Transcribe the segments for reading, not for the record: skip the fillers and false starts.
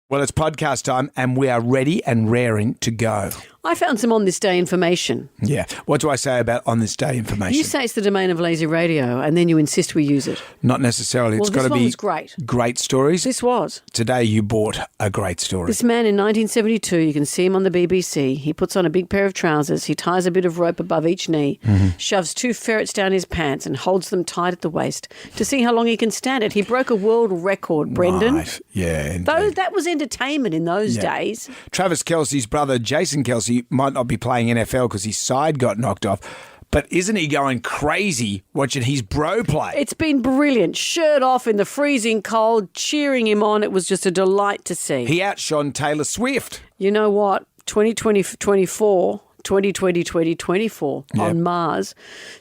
Well, it's podcast time and we are ready and raring to go. I found some on this day information. Yeah. What do I say about on this day information? You say it's the domain of lazy radio and then you insist we use it. Not necessarily. It's got to be was great. Great stories. This was. Today you bought a great story. This man in 1972, you can see him on the BBC. He puts on a big pair of trousers. He ties a bit of rope above each knee, shoves 2 ferrets down his pants and holds them tight at the waist to see how long he can stand it. He broke a world record, Brendan. Right. Yeah, indeed. That was entertainment in those days. Travis Kelce's brother, Jason Kelce, might not be playing NFL because his side got knocked off. But isn't he going crazy watching his bro play? It's been brilliant. Shirt off in the freezing cold, cheering him on. It was just a delight to see. He outshone Taylor Swift. You know what? 2024 on Mars.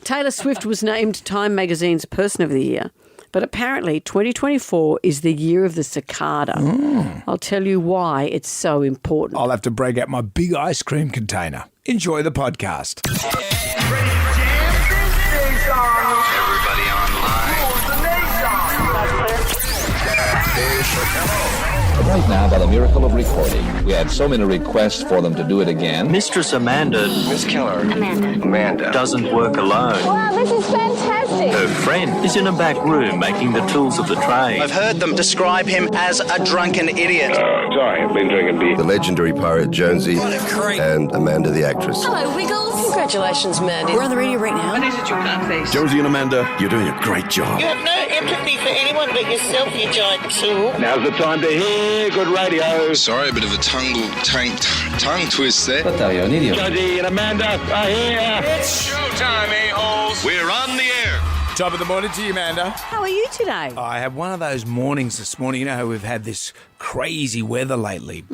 Taylor Swift was named Time Magazine's Person of the Year. But apparently 2024 is the year of the cicada. I'll tell you why it's so important. I'll have to break out my big ice cream container. Enjoy the podcast. Everybody online. Right now, by the miracle of recording, we had so many requests for them to do it again. Mistress Amanda. Miss Keller. Amanda. Doesn't work alone. Wow, this is fantastic. Her friend is in a back room making the tools of the trade. I've heard them describe him as a drunken idiot. Sorry, I've been drinking beer. The legendary pirate Jonesy and Amanda the actress. Hello, Wiggles. Congratulations, Mandy. We're on the radio right now. What is it, you cunt face? Jonesy and Amanda, you're doing a great job. You have no empathy for anyone but yourself, you giant tool. Now's the time to hear good radio. Sorry, a bit of a tongue twist there. What are you, an idiot? Jonesy and Amanda are here. It's showtime, a-holes. We're on the air. Top of the morning to you, Amanda. How are you today? I had one of those mornings this morning. You know how we've had this crazy weather lately.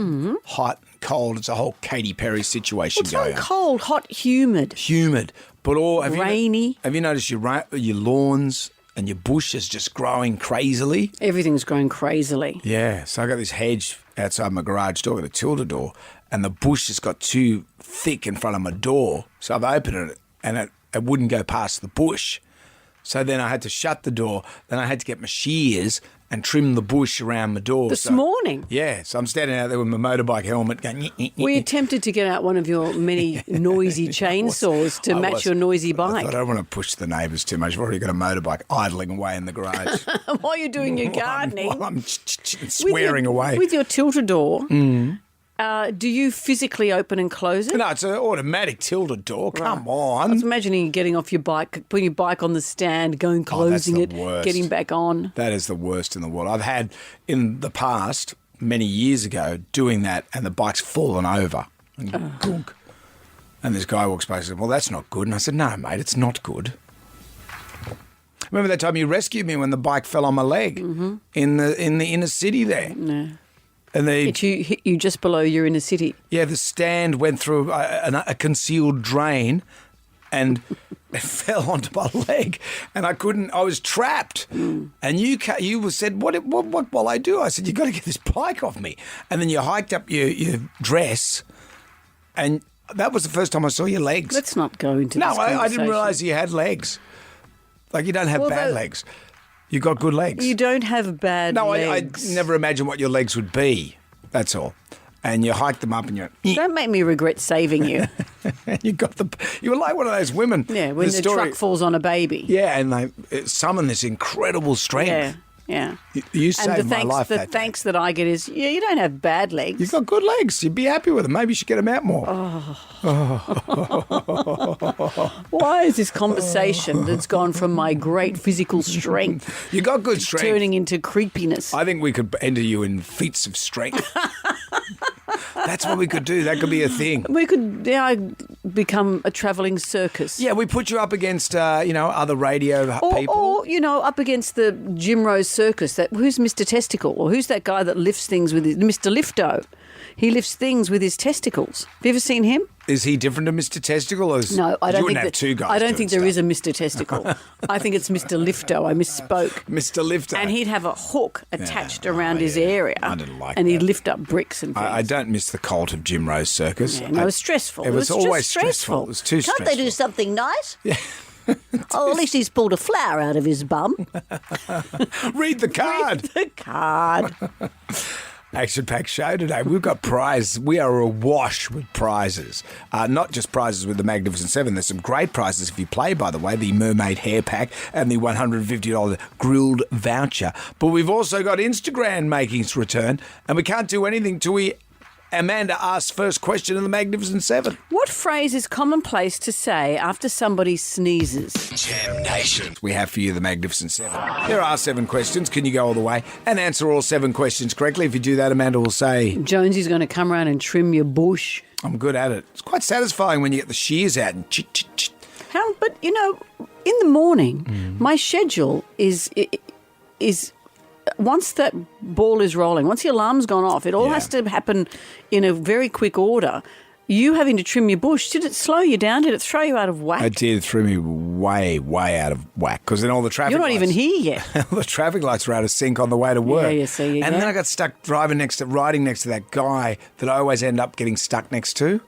Hot, cold. It's a whole Katy Perry situation It's going not on. cold, hot, humid. Humid. But Rainy. Have you noticed your lawns and your bush is just growing crazily? Everything's growing crazily. Yeah. So I got this hedge outside my garage door with a tilde door, and the bush has got too thick in front of my door. So I've opened it, and it wouldn't go past the bush. So then I had to shut the door. Then I had to get my shears and trim the bush around my door. This morning? Yeah. So I'm standing out there with my motorbike helmet going... Were you tempted to get out one of your many noisy chainsaws to match your noisy bike? I don't want to push the neighbours too much. I've already got a motorbike idling away in the garage. While you're doing your gardening. While I'm swearing away. With your tilted door, do you physically open and close it? No, it's an automatic tilted door. Come I on. was imagining you getting off your bike, putting your bike on the stand, going closing the it, worst. getting back on. That is the worst in the world. I've had in the past, many years ago, doing that and the bike's fallen over. And gunk. And this guy walks by and says, well, that's not good. And I said, no, mate, it's not good. Remember that time you rescued me when the bike fell on my leg in the inner city there? No. And Hit you just below your inner city. Yeah, the stand went through a concealed drain and it fell onto my leg and I was trapped. And you said, what will I do? I said, you got to get this bike off me. And then you hiked up your dress and that was the first time I saw your legs. Let's not go into this No, I didn't conversation. realise you had legs. Like you don't have bad legs. You got good legs. You don't have bad legs. I never imagined what your legs would be. That's all. And you hiked them up and Don't make me regret saving you. you were like one of those women. Yeah, when the truck falls on a baby. Yeah, and they summon this incredible strength. Yeah. You saved my life the that day. thanks that I get is, you don't have bad legs. You've got good legs. You'd be happy with them. Maybe you should get them out more. Why is this conversation that's gone from my great physical strength You got good strength. turning into creepiness? I think we could enter you in feats of strength. That's what we could do. That could be a thing. We could become a travelling circus. Yeah, we put you up against, other radio people. Or, up against the Jim Rose circus. Who's Mr. Testicle? Or who's that guy that lifts things with Mr. Lifto? He lifts things with his testicles. Have you ever seen him? Is he different to Mr. Testicle? No, I don't you wouldn't think have two guys. I don't doing think there stuff. is a Mr. Testicle. I think it's Mr. Lifto. I misspoke. Mr. Lifto. And he'd have a hook attached around his area. I didn't like and that. he'd lift up bricks and things. I don't miss the cult of Jim Rose Circus. Yeah, no, it was stressful. It was just always stressful. It was too stressful. Can't they do something nice? Yeah. Oh, at least he's pulled a flower out of his bum. Read the card. The card. Action-packed show today. We've got prizes. We are awash with prizes. Not just prizes with the Magnificent Seven. There's some great prizes if you play, by the way. The Mermaid Hair Pack and the $150 grilled voucher. But we've also got Instagram making its return, and we can't do anything till Amanda asks first question in the Magnificent Seven. What phrase is commonplace to say after somebody sneezes? Jam Nation. We have for you the Magnificent Seven. There are 7 questions. Can you go all the way and answer all 7 questions correctly? If you do that, Amanda will say... Jonesy's going to come around and trim your bush. I'm good at it. It's quite satisfying when you get the shears out and chit. But, in the morning, my schedule is once that ball is rolling, once the alarm's gone off, it all has to happen in a very quick order. You having to trim your bush, did it slow you down? Did it throw you out of whack? It did. It threw me way, way out of whack because then all the traffic You're not lights, even here yet. all the traffic lights were out of sync on the way to work. Yeah, you see. And then I got stuck riding next to that guy that I always end up getting stuck next to.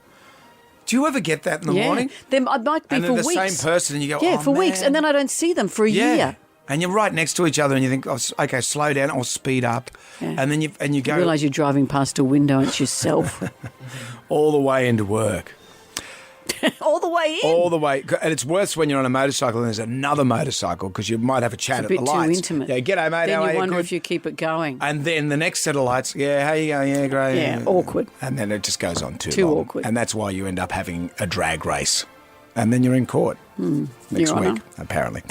Do you ever get that in the morning? Then I might be and for then the weeks. same person and you go, yeah, oh, for man. weeks, and then I don't see them for a year. And you're right next to each other and you think, oh, okay, slow down or speed up. Yeah. And then you go... You realise you're driving past a window and it's yourself. all the way into work. All the way in? All the way. And it's worse when you're on a motorcycle and there's another motorcycle because you might have a chat It's a at the bit lights. too intimate. Yeah, g'day, mate. Then how are you wonder Good? if you keep it going. And then the next set of lights, yeah, how you going? Yeah, great. Yeah, awkward. And then it just goes on too Too long. awkward. And that's why you end up having a drag race. And then you're in court next Your week, Honour. apparently.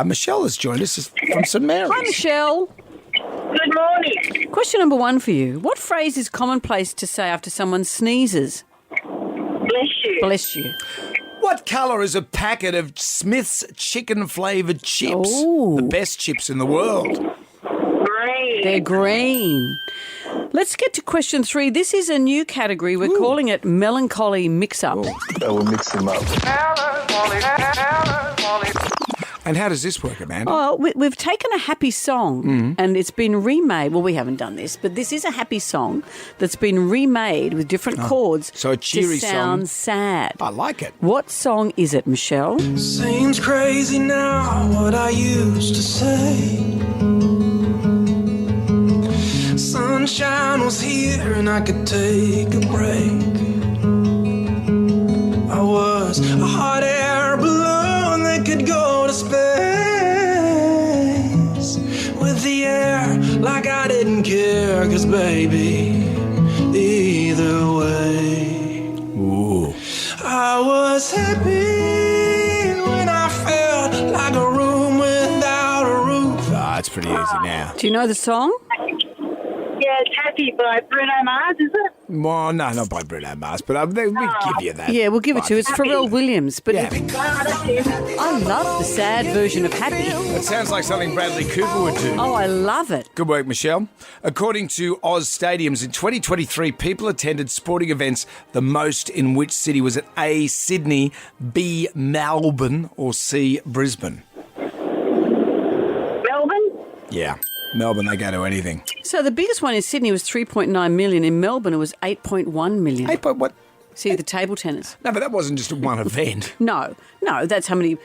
Michelle has joined us from St Mary's. Hi, Michelle. Good morning. Question number 1 for you. What phrase is commonplace to say after someone sneezes? Bless you. Bless you. What colour is a packet of Smith's chicken-flavoured chips? Ooh. The best chips in the world. Green. They're green. Let's get to question 3. This is a new category. We're calling it melancholy mix-up. We'll mix them up. And how does this work, Amanda? Oh, we've taken a happy song and it's been remade. Well, we haven't done this, but this is a happy song that's been remade with different chords so a cheery to sound song. sad. I like it. What song is it, Michelle? Seems crazy now what I used to say. Sunshine was here and I could take a break. I was a hot air balloon that could go to space with the air like I didn't care, 'cause baby, either way. Ooh. I was happy when I felt like a room without a roof. Ah, it's pretty easy now. Do you know the song? Yeah, it's Happy by Bruno Mars, is it? Well, no, not by Bruno Mars, but we give you that. Yeah, we'll give it to you. It's Pharrell Williams. But Yeah. I love the sad version of Happy. It sounds like something Bradley Cooper would do. Oh, I love it. Good work, Michelle. According to Oz Stadiums, in 2023, people attended sporting events the most in which city? Was it A, Sydney, B, Melbourne, or C, Brisbane? Melbourne? Yeah, Melbourne, they go to anything. So the biggest one in Sydney was 3.9 million. In Melbourne, it was 8.1 million. Hey, but what? See, the table tennis. No, but that wasn't just one event. No, that's how many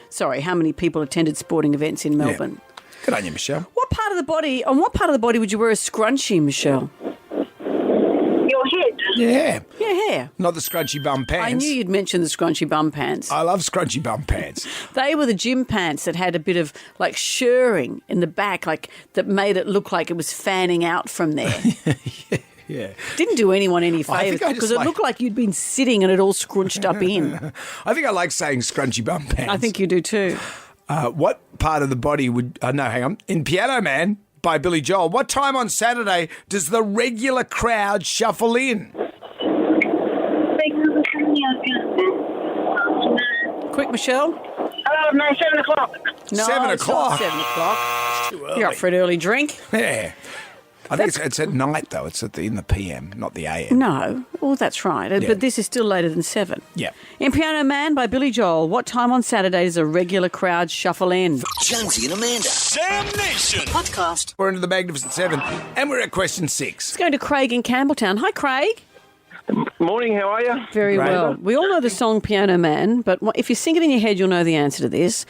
people attended sporting events in Melbourne. Yeah. Good on you, Michelle. What part of the body would you wear a scrunchie, Michelle? Your head? Yeah. Yeah, hair. Not the scrunchy bum pants. I knew you'd mention the scrunchy bum pants. I love scrunchy bum pants. They were the gym pants that had a bit of like shirring in the back, like that made it look like it was fanning out from there. Yeah. Didn't do anyone any I favours think I just because it looked like you'd been sitting and it all scrunched up in. I think I like saying scrunchy bum pants. I think you do too. What part of the body would... no, hang on. In Piano Man by Billy Joel, what time on Saturday does the regular crowd shuffle in? Quick, Michelle. No, 7 o'clock. No, 7 it's o'clock. not 7 o'clock. Too early. You're up for an early drink? Yeah. I think it's at night, though. It's in the PM, not the AM. No. Well, that's right. Yeah. But this is still later than 7. Yeah. In Piano Man by Billy Joel, what time on Saturday does a regular crowd shuffle in? Jonesy and Amanda. Sam Nation. Podcast. We're into the Magnificent Seven, and we're at question 6. Let's go to Craig in Campbelltown. Hi, Craig. Morning, how are you? Very well. We all know the song Piano Man, but if you sing it in your head, you'll know the answer to this.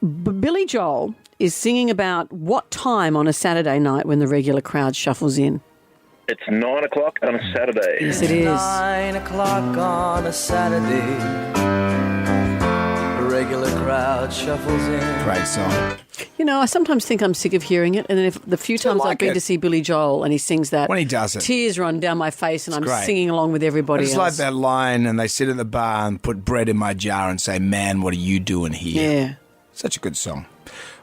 Billy Joel is singing about what time on a Saturday night when the regular crowd shuffles in? It's 9 o'clock on a Saturday. Yes, it is. 9 o'clock on a Saturday. The regular crowd shuffles in. Great song. You know, I sometimes think I'm sick of hearing it, and then if the few times I've been to see Billy Joel and he sings that, When he does it. tears run down my face, and I'm great. singing along with everybody It's else. like that line, and they sit at the bar and put bread in my jar and say, "Man, what are you doing here?" Yeah. Such a good song.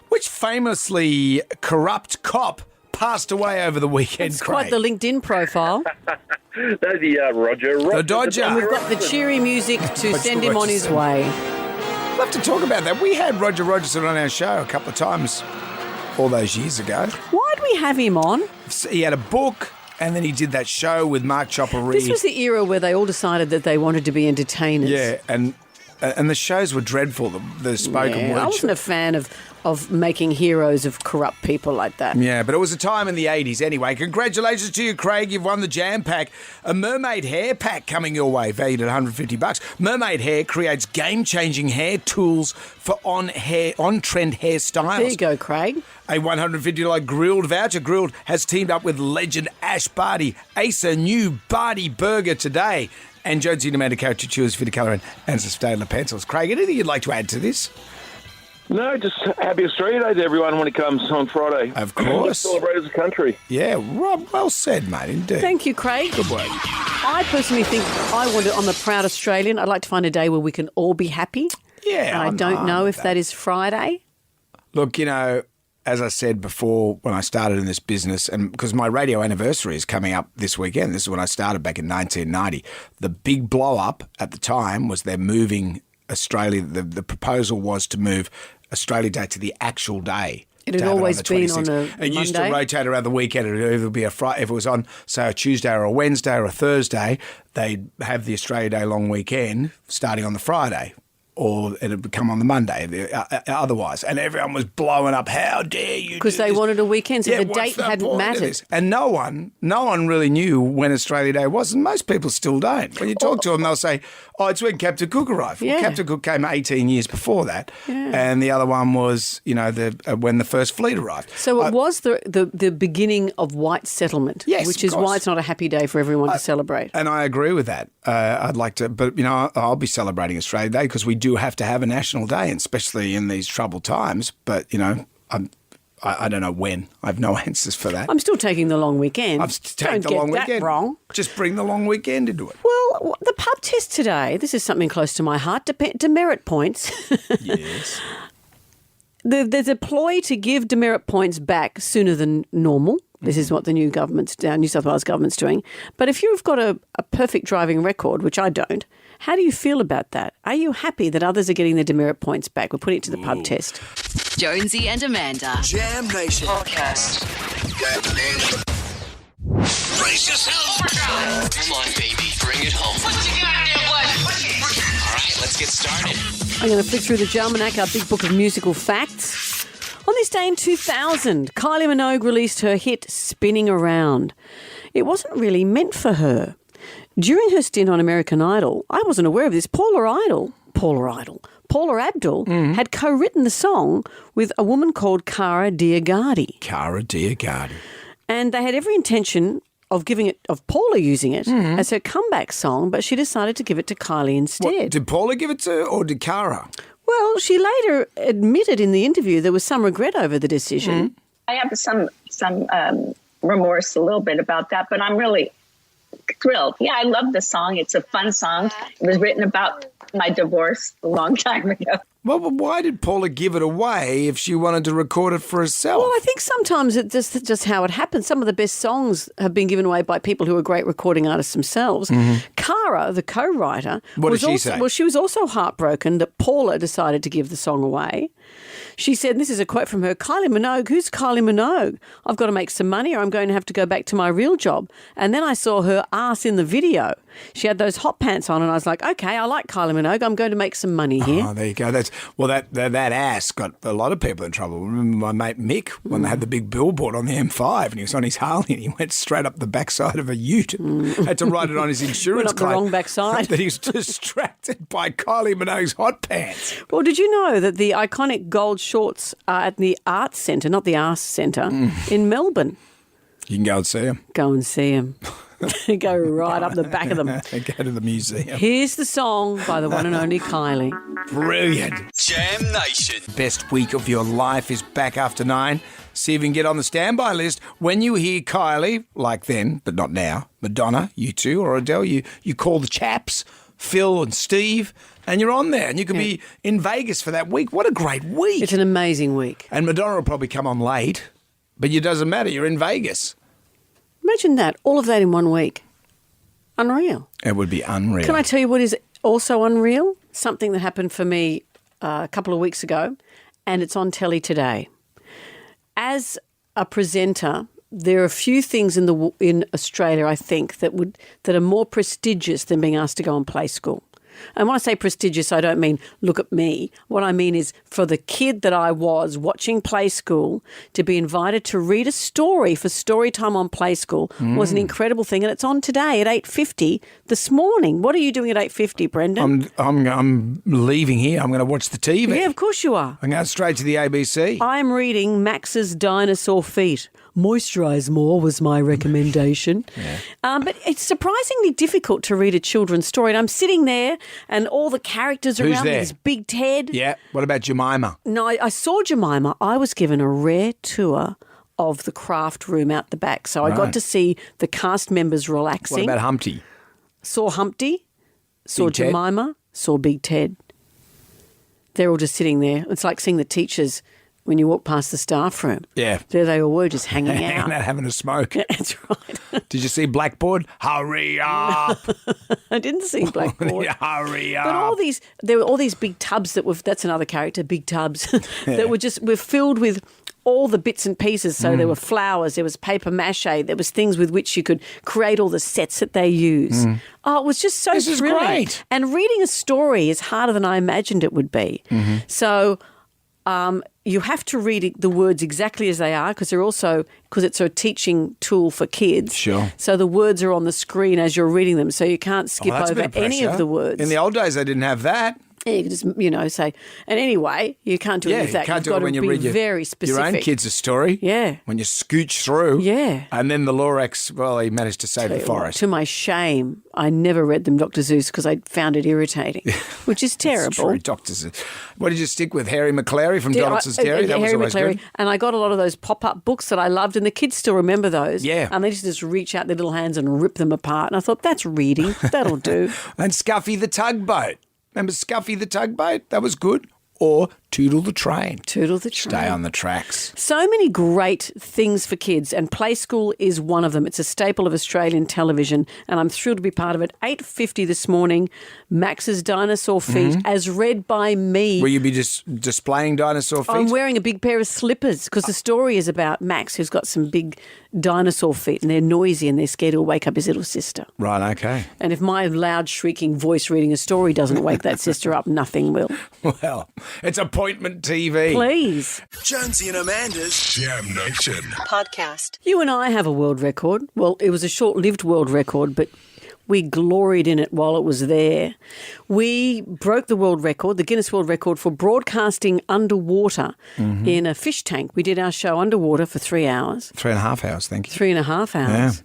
Which famously corrupt cop passed away over the weekend, It's Craig? quite the LinkedIn profile. That's the Roger. The Dodger. And we've got the cheery music to send him on his way. We'll have to talk about that. We had Roger Rogerson on our show a couple of times all those years ago. Why'd we have him on? He had a book, and then he did that show with Mark Chopper Reed. This was the era where they all decided that they wanted to be entertainers. Yeah, and the shows were dreadful, the spoken word. I wasn't a fan of making heroes of corrupt people like that. Yeah, but it was a time in the 80s anyway. Congratulations to you, Craig. You've won the Jam Pack. A Mermaid Hair Pack coming your way, valued at $150. Mermaid Hair creates game-changing hair tools for on-trend hairstyles. There you go, Craig. A $150 grilled voucher. Grilled has teamed up with legend Ash Barty. Ace a new Barty burger today. And Jonesy and Amanda Character Chews, Vita Colouring and Sustainable Pencils. Craig, anything you'd like to add to this? No, just happy Australia Day to everyone when it comes on Friday. Of course. Let's celebrate as a country. Yeah, Rob, well said, mate, indeed. Thank you, Craig. Good work. I personally think I'm a proud Australian. I'd like to find a day where we can all be happy. Yeah, And I don't know if that is Friday. Look, you know, as I said before when I started in this business, and because my radio anniversary is coming up this weekend, this is when I started back in 1990, the big blow-up at the time was they're moving Australia. The proposal was to move Australia Day to the actual day. It had always been on a It used to Monday. rotate around the weekend. It would either be a Friday, if it was on, say, a Tuesday or a Wednesday or a Thursday, they'd have the Australia Day long weekend starting on the Friday. Or it would come on the Monday otherwise. And everyone was blowing up, how dare you do Because they this? wanted a weekend, so Yeah, the what's date the hadn't point of mattered. this? And no one really knew when Australia Day was, and most people still don't. When you talk to them, they'll say, "Oh, it's when Captain Cook arrived." Well, Yeah. Captain Cook came 18 years before that, Yeah. and the other one was, you know, when the first fleet arrived. So it was the beginning of white settlement, Yes, which of is why course. it's not a happy day for everyone to celebrate. And I agree with that. I'd like to, but you know, I'll be celebrating Australia Day because we do have to have a national day, and especially in these troubled times. But you know, I don't know when. I have no answers for that. I'm still taking the long weekend. I've taken Don't the get long that weekend. wrong. Just bring the long weekend into it. Well, the pub test today, this is something close to my heart, demerit points. Yes. There's a ploy to give demerit points back sooner than normal. This is what the New South Wales government's doing. But if you've got a perfect driving record, which I don't, how do you feel about that? Are you happy that others are getting their demerit points back? We're putting it to the pub test. Jonesy and Amanda. Jam Nation. Podcast. Brace yourself. Come on, baby. Bring it home. What you got there, bud? All right, let's get started. I'm going to flick through the Jalmanac, our big book of musical facts. On this day in 2000, Kylie Minogue released her hit Spinning Around. It wasn't really meant for her. During her stint on American Idol, I wasn't aware of this, Paula Abdul had co-written the song with a woman called Cara Diaghilev. Cara Diaghilev. And they had every intention of Paula using it as her comeback song, but she decided to give it to Kylie instead. What, did Paula give it to her or did Cara? Well, she later admitted in the interview there was some regret over the decision. I have some remorse a little bit about that, but I'm really thrilled. Yeah, I love the song. It's a fun song. It was written about my divorce a long time ago. Well, but why did Paula give it away if she wanted to record it for herself? Well, I think sometimes it's just how it happens. Some of the best songs have been given away by people who are great recording artists themselves. Cara, the co-writer, What did she say? Well, she was also heartbroken that Paula decided to give the song away. She said, and this is a quote from her, "Kylie Minogue, who's Kylie Minogue? I've got to make some money or I'm going to have to go back to my real job." And then I saw her ass in the video. She had those hot pants on and I was like, okay, I like Kylie Minogue. I'm going to make some money here. Oh, there you go. That ass got a lot of people in trouble. Remember my mate Mick when they had the big billboard on the M5 and he was on his Harley and he went straight up the backside of a ute. Had to write it on his insurance Went up the claim wrong backside. that he was distracted by Kylie Minogue's hot pants. Well, did you know that the iconic gold shorts are at the Arts Centre, not the Arts Centre, in Melbourne? You can go and see them. Go and see them. Go right up the back of them. Go to the museum. Here's the song by the one and only Kylie. Brilliant. Jam Nation. Best week of your life is back after 9. See if you can get on the standby list. When you hear Kylie, like then, but not now, Madonna, you two, or Adele, you call the chaps, Phil and Steve, and you're on there. And you could be in Vegas for that week. What a great week. It's an amazing week. And Madonna will probably come on late, but it doesn't matter. You're in Vegas. Imagine that, all of that in 1 week. Unreal. It would be unreal. Can I tell you what is also unreal? Something that happened for me a couple of weeks ago, and it's on telly today. As a presenter, there are a few things in Australia, I think, that are more prestigious than being asked to go and play school. And when I say prestigious, I don't mean look at me. What I mean is for the kid that I was watching Play School to be invited to read a story for story time on Play School was an incredible thing. And it's on today at 8:50 this morning. What are you doing at 8:50, Brendan? I'm leaving here. I'm going to watch the TV. Yeah, of course you are. I'm going straight to the ABC. I'm reading Max's Dinosaur Feet. Moisturise more was my recommendation. But it's surprisingly difficult to read a children's story. And I'm sitting there and all the characters Who's around me. there? There's Big Ted. Yeah. What about Jemima? No, I saw Jemima. I was given a rare tour of the craft room out the back. So I got to see the cast members relaxing. What about Humpty? Saw Humpty, saw Big Ted? Jemima, saw Big Ted. They're all just sitting there. It's like seeing the teachers when you walk past the staff room. Yeah. There they all were just hanging out. Having a smoke. That's right. Did you see Blackboard? Hurry up. I didn't see Blackboard. Hurry up. But there were all these big tubs that's another character, big tubs, that were filled with all the bits and pieces. So there were flowers, there was paper mache, there was things with which you could create all the sets that they use. Oh, it was just so This is thrilling. great. And reading a story is harder than I imagined it would be. So you have to read the words exactly as they are because it's a teaching tool for kids. Sure. So the words are on the screen as you're reading them, so you can't skip That's a over bit of any of pressure. the words. In the old days, they didn't have that. Yeah, you could just, say, and anyway, you can't do it with that. You can't You've do got it when to you be read very specific. your own kids a story. Yeah. When you scooch through. Yeah. And then the Lorax, well, he managed to save the forest. To my shame, I never read them Dr. Seuss because I found it irritating, which is terrible. True, Dr. Seuss. What did you stick with? Harry McClary from Donaldson's Dairy? That was Harry always McClary, good. and I got a lot of those pop-up books that I loved, and the kids still remember those. Yeah. And they just reach out their little hands and rip them apart. And I thought, that's reading. That'll do. And Scuffy the Tugboat. Remember Scuffy the Tugboat? That was good. Or Toodle the Train. Toodle the Train. Stay on the tracks. So many great things for kids, and Play School is one of them. It's a staple of Australian television, and I'm thrilled to be part of it. 8:50 this morning, Max's Dinosaur Feet, as read by me. Will you be just displaying dinosaur feet? I'm wearing a big pair of slippers because the story is about Max, who's got some big dinosaur feet, and they're noisy and they're scared he'll wake up his little sister. Right, okay. And if my loud, shrieking voice reading a story doesn't wake that sister up, nothing will. Well, it's appointment TV. Please. Jonesy and Amanda's Jam Nation. Podcast. You and I have a world record. Well, it was a short-lived world record, but we gloried in it while it was there. We broke the world record, the Guinness World Record, for broadcasting underwater in a fish tank. We did our show underwater for 3 hours. 3.5 hours, thank you. 3.5 hours.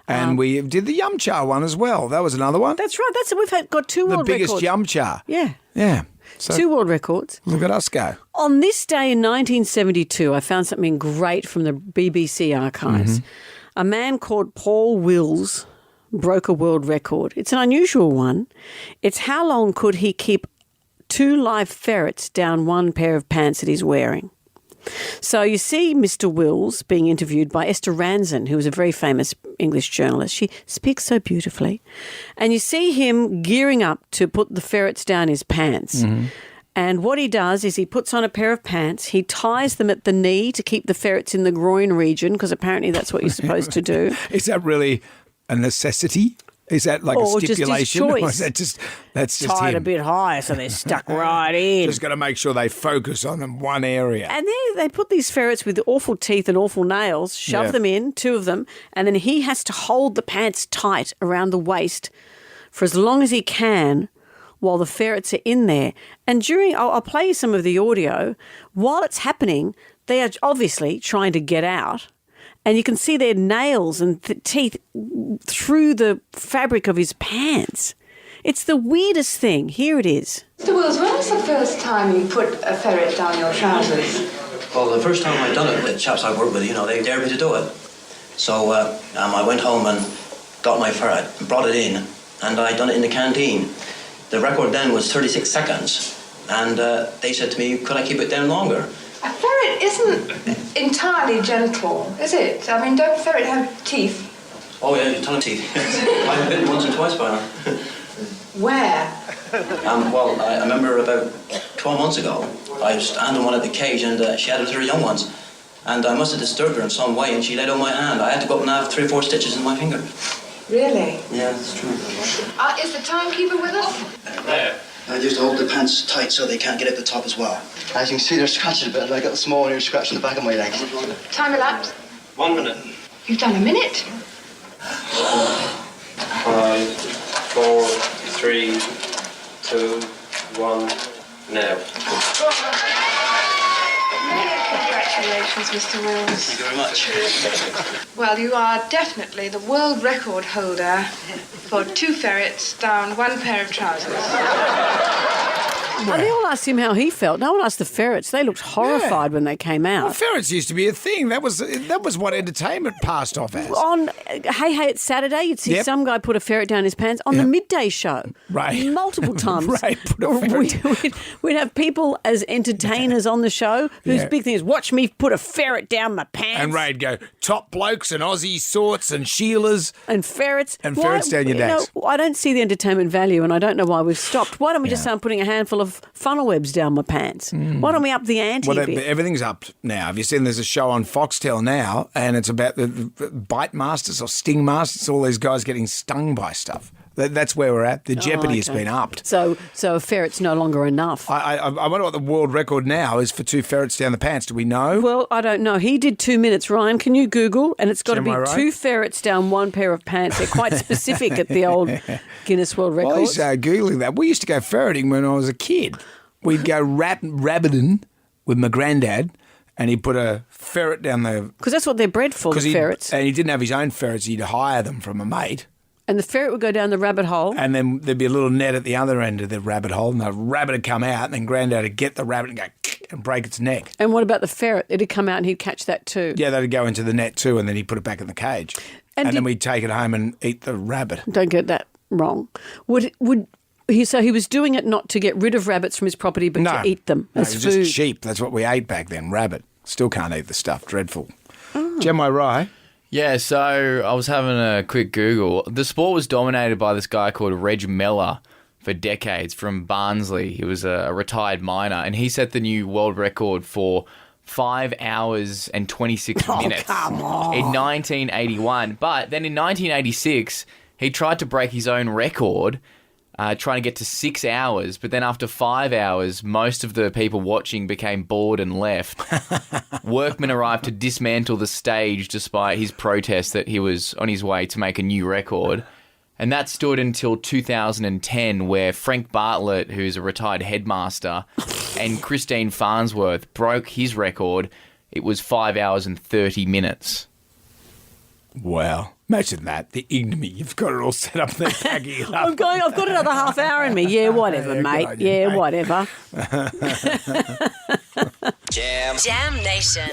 Yeah. And we did the Yum Cha one as well. That was another one. That's right. We've got two the world biggest records. Yum Cha. Yeah. Yeah. So 2 world records. Look at us go. On this day in 1972, I found something great from the BBC archives. A man called Paul Wills broke a world record. It's an unusual one. It's how long could he keep 2 live ferrets down one pair of pants that he's wearing. So you see Mr. Wills being interviewed by Esther Ranson, who was a very famous English journalist. She speaks so beautifully. And you see him gearing up to put the ferrets down his pants. And what he does is he puts on a pair of pants, he ties them at the knee to keep the ferrets in the groin region, because apparently that's what you're supposed to do. Is that really a necessity? Is that like a stipulation? Just his choice. Or is that that's just tied him? a bit higher so they're stuck right in. Just got to make sure they focus on them one area. And then they put these ferrets with awful teeth and awful nails, shove them in, 2 of them, and then he has to hold the pants tight around the waist for as long as he can while the ferrets are in there. And I'll play you some of the audio. While it's happening, they are obviously trying to get out. and you can see their nails and teeth through the fabric of his pants. It's the weirdest thing. Here it is. Mr. Wills, when was the first time you put a ferret down your trousers? Well, the first time I done it, the chaps I work with, they dared me to do it. So I went home and got my ferret and brought it in, and I done it in the canteen. The record then was 36 seconds, and they said to me, could I keep it down longer? A ferret isn't entirely gentle, is it? I mean, don't ferret have teeth? Oh, yeah, a ton of teeth. I've bitten once or twice by now. Where? Well, I remember about 12 months ago, I was handling one at the cage, and she had her 3 young ones. And I must have disturbed her in some way, and she laid on my hand. I had to go up and have 3 or 4 stitches in my finger. Really? Yeah, that's true. Is the timekeeper with us? There. I just hold the pants tight so they can't get at the top as well. As you can see, they're scratching a bit, and I got a small ear scratch in the back of my leg. Time elapsed. 1 minute. You've done a minute. 5, 4, 3, 2, 1, now. Congratulations, Mr. Wills. Thank you very much. Well, you are definitely the world record holder for 2 ferrets down 1 pair of trousers. Well, they all asked him how he felt. No one asked the ferrets. They looked horrified when they came out. Well, ferrets used to be a thing. That was what entertainment passed off as. On Hey It's Saturday, you'd see some guy put a ferret down his pants on the midday show. Right. Multiple times. Right, put a ferret we'd have people as entertainers on the show whose big thing is, watch me put a ferret down my pants. And Ray'd go, top blokes and Aussie sorts and Sheilas. And ferrets. And ferrets down your dacks. I don't see the entertainment value, and I don't know why we've stopped. Why don't we just start putting a handful of funnel webs down my pants? Why don't we up the ante a bit? Everything's up now. Have you seen there's a show on Foxtel now, and it's about the bite masters or sting masters, all these guys getting stung by stuff. That's where we're at. The jeopardy has been upped. So a ferret's no longer enough. I wonder what the world record now is for 2 ferrets down the pants. Do we know? Well, I don't know. He did 2 minutes. Ryan, can you Google? And it's got to be Am I right? 2 ferrets down 1 pair of pants. They're quite specific at the old Guinness World Records. Well, he's Googling that. We used to go ferreting when I was a kid. We'd go rabbiting with my granddad, and he'd put a ferret down the... Because that's what they're bred for, the ferrets. And he didn't have his own ferrets. He'd hire them from a mate. And the ferret would go down the rabbit hole. And then there'd be a little net at the other end of the rabbit hole, and the rabbit would come out, and then Granddad would get the rabbit and go and break its neck. And what about the ferret? It'd come out and he'd catch that too. Yeah, that'd go into the net too, and then he'd put it back in the cage. And then we'd take it home and eat the rabbit. Don't get that wrong. So he was doing it not to get rid of rabbits from his property, but to eat them as it was food. just sheep. That's what we ate back then, rabbit. Still can't eat the stuff. Dreadful. Am I right? Yeah, so I was having a quick Google. The sport was dominated by this guy called Reg Mellor for decades from Barnsley. He was a retired miner, and he set the new world record for 5 hours and 26 minutes come on. in 1981. But then in 1986, he tried to break his own record, trying to get to 6 hours. But then after 5 hours, most of the people watching became bored and left. Workmen arrived to dismantle the stage despite his protest that he was on his way to make a new record. And that stood until 2010, where Frank Bartlett, who's a retired headmaster, and Christine Farnsworth broke his record. It was 5 hours and 30 minutes. Wow. Imagine that, the ignominy. You've got it all set up there, packing it up. I've got another half hour in me. Yeah, whatever, mate. You, mate. Whatever. Jam Nation.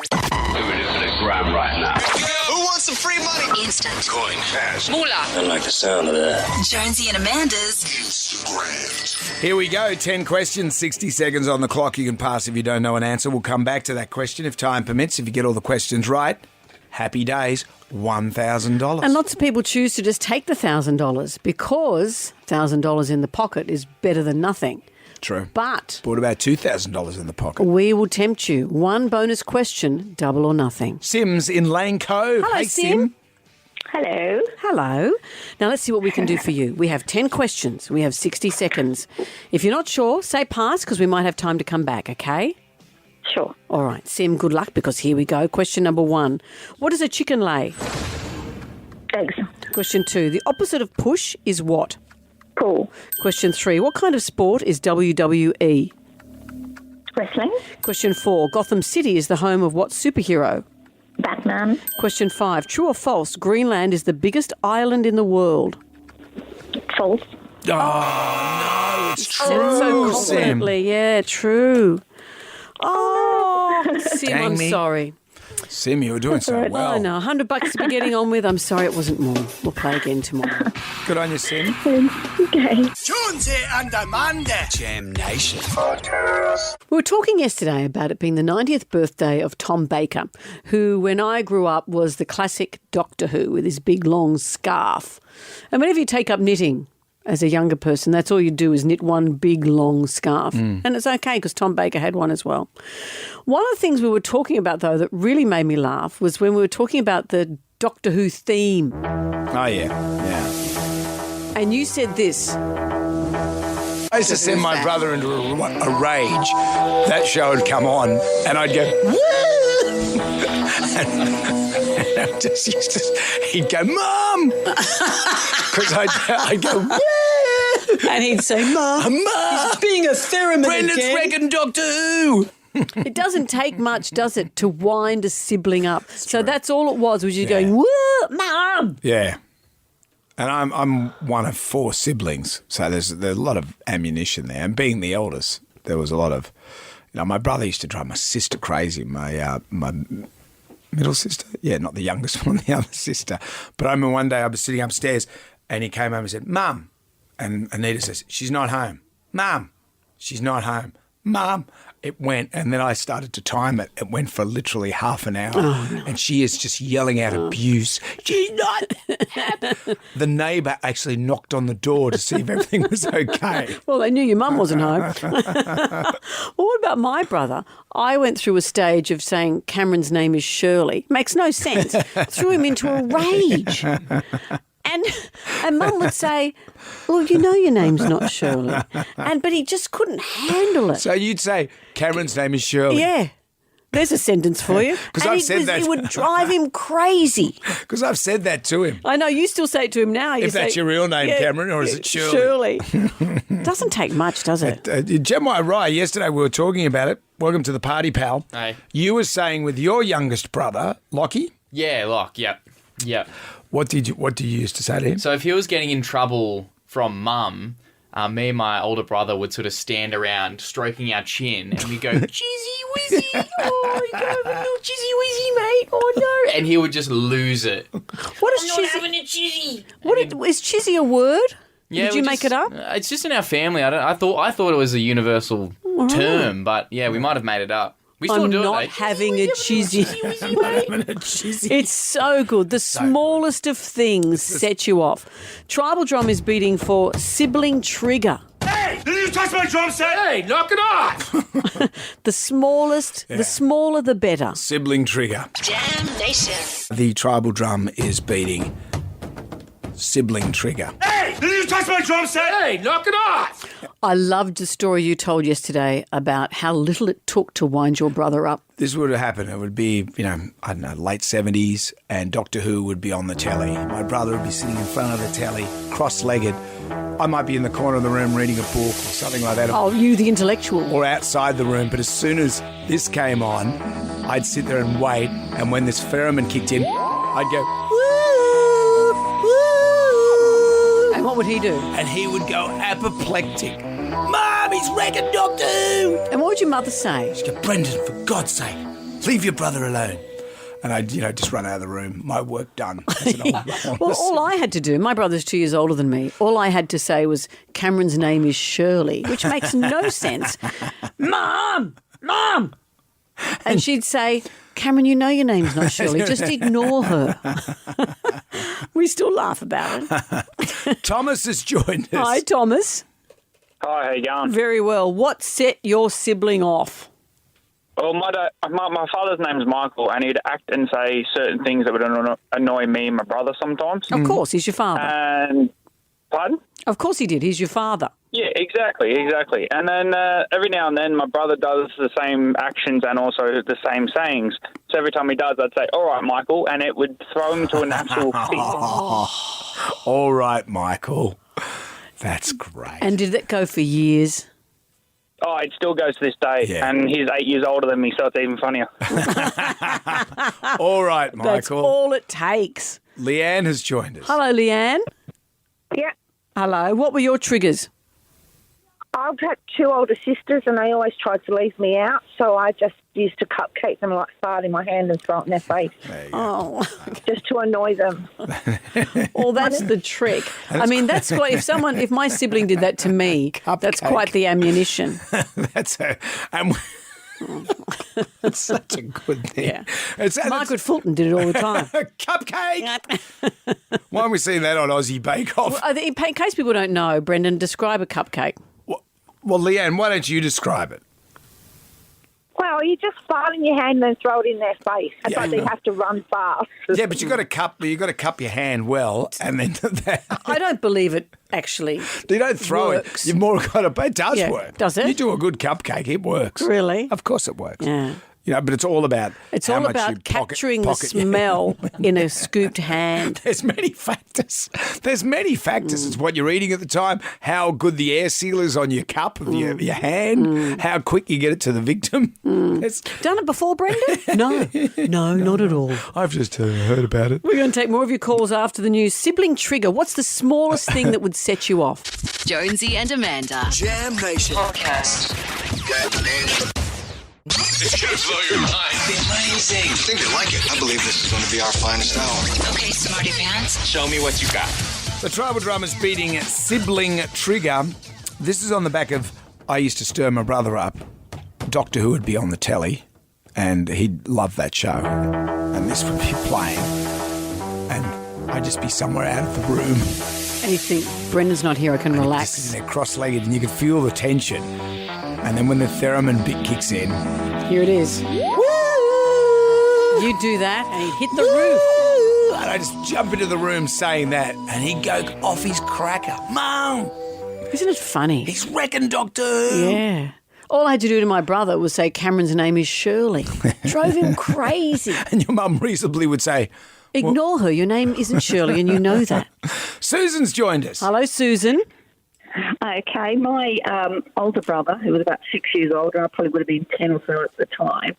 We're ready for the grab right now. Who wants some free money? Instant. Coin, cash. Moolah. I like the sound of that. Jonesy and Amanda's Instagram. Here we go. 10 questions, 60 seconds on the clock. You can pass if you don't know an answer. We'll come back to that question if time permits. If you get all the questions right, happy days, $1,000. And lots of people choose to just take the $1,000 because $1,000 in the pocket is better than nothing. True. But what about $2,000 in the pocket? We will tempt you. One bonus question, double or nothing. Sim's in Lane Cove. Hello, hey, Sim. Hello. Hello. Now let's see what we can do for you. We have 10 questions. We have 60 seconds. If you're not sure, say pass because we might have time to come back, okay? Sure. All right, Sim, good luck because here we go. Question number 1. What does a chicken lay? Eggs. Question 2. The opposite of push is what? Pull. Question 3. What kind of sport is WWE? Wrestling. Question 4. Gotham City is the home of what superhero? Batman. Question 5. True or false? Greenland is the biggest island in the world. False. Oh, no, it's Said it so true, Sim. confidently. Yeah, true. Oh, Sim, Dang I'm me. sorry. Sim, you were doing so well. I know. $100 to be getting on with. I'm sorry it wasn't more. We'll play again tomorrow. Good on you, Sim. Okay. Jonesy and Amanda. Jam Nation. We were talking yesterday about it being the 90th birthday of Tom Baker, who, when I grew up, was the classic Doctor Who with his big long scarf. And whenever you take up knitting as a younger person, that's all you do is knit one big long scarf. And it's okay because Tom Baker had one as well. One of the things we were talking about, though, that really made me laugh was when we were talking about the Doctor Who theme. Oh, yeah. And you said this. I used to send my brother into a rage. That show would come on, and I'd go, woo! and I just used to, he'd go, Mum! Because I'd go, woo! And he'd say, Mum, he's being a theremin Brendan's again. Reckon Doctor Who! It doesn't take much, does it, to wind a sibling up? So that's all it was you going, woo, Mum! Yeah. And I'm one of 4 siblings, so there's a lot of ammunition there. And being the eldest, there was a lot of, my brother used to drive my sister crazy, my middle sister. Yeah, not the youngest one, the other sister. But I remember one day I was sitting upstairs and he came home and said, Mum. And Anita says, she's not home. Mum, she's not home. Mum. It went, and then I started to time it. It went for literally half an hour. Oh, no. And she is just yelling out abuse. She's not happy. The neighbour actually knocked on the door to see if everything was okay. Well, they knew your mum wasn't home. Well, what about my brother? I went through a stage of saying Cameron's name is Shirley. Makes no sense. Threw him into a rage. And Mum would say, well, you know your name's not Shirley. But he just couldn't handle it. So you'd say, Cameron's name is Shirley. Yeah. There's a sentence for you. Because I've said that. It would drive him crazy. Because I've said that to him. I know, you still say it to him now. If that's your real name, Cameron, or is it Shirley? Shirley. Doesn't take much, does it? Gemma Rye, yesterday we were talking about it. Welcome to the party, pal. Hey. You were saying with your youngest brother, Lockie. Yeah, Locke, yep. What do you used to say to him? So if he was getting in trouble from Mum, me and my older brother would sort of stand around stroking our chin and we'd go, Chizzy Wizzy, oh, you got a little Chizzy Wizzy, mate, oh no. And he would just lose it. What is I'm not having a chizzy. Is chizzy a word? Yeah, Did you make it up? It's just in our family. I thought it was a universal term, but yeah, we might have made it up. We still I'm do not it, having a chizzy. It's so good. The smallest of things set you off. Tribal Drum is beating for Sibling Trigger. Hey, did you touch my drum set? Hey, knock it off! The smallest, the smaller the better. Sibling Trigger. Jam Nation. The Tribal Drum is beating Sibling Trigger. Hey, did you touch my drum set? Hey, knock it off! I loved the story you told yesterday about how little it took to wind your brother up. This would have happened. It would be, I don't know, late 70s, and Doctor Who would be on the telly. My brother would be sitting in front of the telly, cross-legged. I might be in the corner of the room reading a book or something like that. Oh, you the intellectual. Or outside the room. But as soon as this came on, I'd sit there and wait, and when this pheromone kicked in, I'd go, woo, woo. And what would he do? And he would go apoplectic. Mum, he's wrecking Doctor Who. And what would your mother say? She'd go, Brendan, for God's sake, leave your brother alone. And I'd, just run out of the room. My work done. Well, all I had to do, my brother's 2 years older than me, all I had to say was, Cameron's name is Shirley, which makes no sense. Mum! And she'd say, Cameron, you know your name's not Shirley. Just ignore her. We still laugh about it. Thomas has joined us. Hi, Thomas. Hi, how you going? Very well. What set your sibling off? Well, my father's name's Michael, and he'd act and say certain things that would annoy me and my brother sometimes. Of course, he's your father. And, pardon? Of course he did. He's your father. Yeah, exactly. And then every now and then my brother does the same actions and also the same sayings. So every time he does, I'd say, all right, Michael, and it would throw him to an actual fit. All right, Michael. That's great. And did it go for years? Oh, it still goes to this day, and he's 8 years older than me, so it's even funnier. All right, Michael. That's all it takes. Leanne has joined us. Hello, Leanne. Yeah. Hello. What were your triggers? I've had two older sisters and they always tried to leave me out, so I just used to cupcake them like fart in my hand and throw it in their face. Oh. Just to annoy them. Well, that's the trick. I mean, that's quite, if my sibling did that to me, that's quite the ammunition. That's it's such a good thing. Yeah. Margaret Fulton did it all the time. Cupcake! Why aren't we seeing that on Aussie Bake Off? Well, in case people don't know, Brendan, describe a cupcake. Well, Leanne, why don't you describe it? Well, you just fart in your hand and then throw it in their face, but they have to run fast. Yeah, but you got to cup your hand well, and then I don't believe it actually. You don't throw works. it. You've more got to. It does work. Does it? You do a good cupcake, it works. Really? Of course, it works. Yeah. You know, but it's all about how much you capturing pocket the smell in a scooped hand. There's many factors. It's what you're eating at the time, how good the air seal is on your cup of your hand, how quick you get it to the victim. Done it before, Brendan? No, not at all. I've just heard about it. We're going to take more of your calls after the news. Sibling trigger. What's the smallest thing that would set you off? Jonesy and Amanda. Jam Nation Podcast. It's gonna blow your mind. Amazing. I think they like it. I believe this is going to be our finest hour. Okay, smarty pants. Show me what you got. The Tribal Drummers beating Sibling Trigger. This is on the back of I used to stir my brother up. Doctor Who would be on the telly, and he'd love that show. And this would be playing. And I'd just be somewhere out of the room. And you think, Brendan's not here, I can relax. Just sitting there cross-legged, and you could feel the tension. And then when the theremin bit kicks in... Here it is. Woo! You do that, and he'd hit the roof. And I just jump into the room saying that, and he'd go off his cracker. Mum! Isn't it funny? He's wrecking Doctor Who. Yeah. All I had to do to my brother was say Cameron's name is Shirley. Drove him crazy. And your mum reasonably would say... Ignore her. Your name isn't Shirley, and you know that. Susan's joined us. Hello, Susan. Okay, my older brother, who was about 6 years older, I probably would have been 10 or so at the time,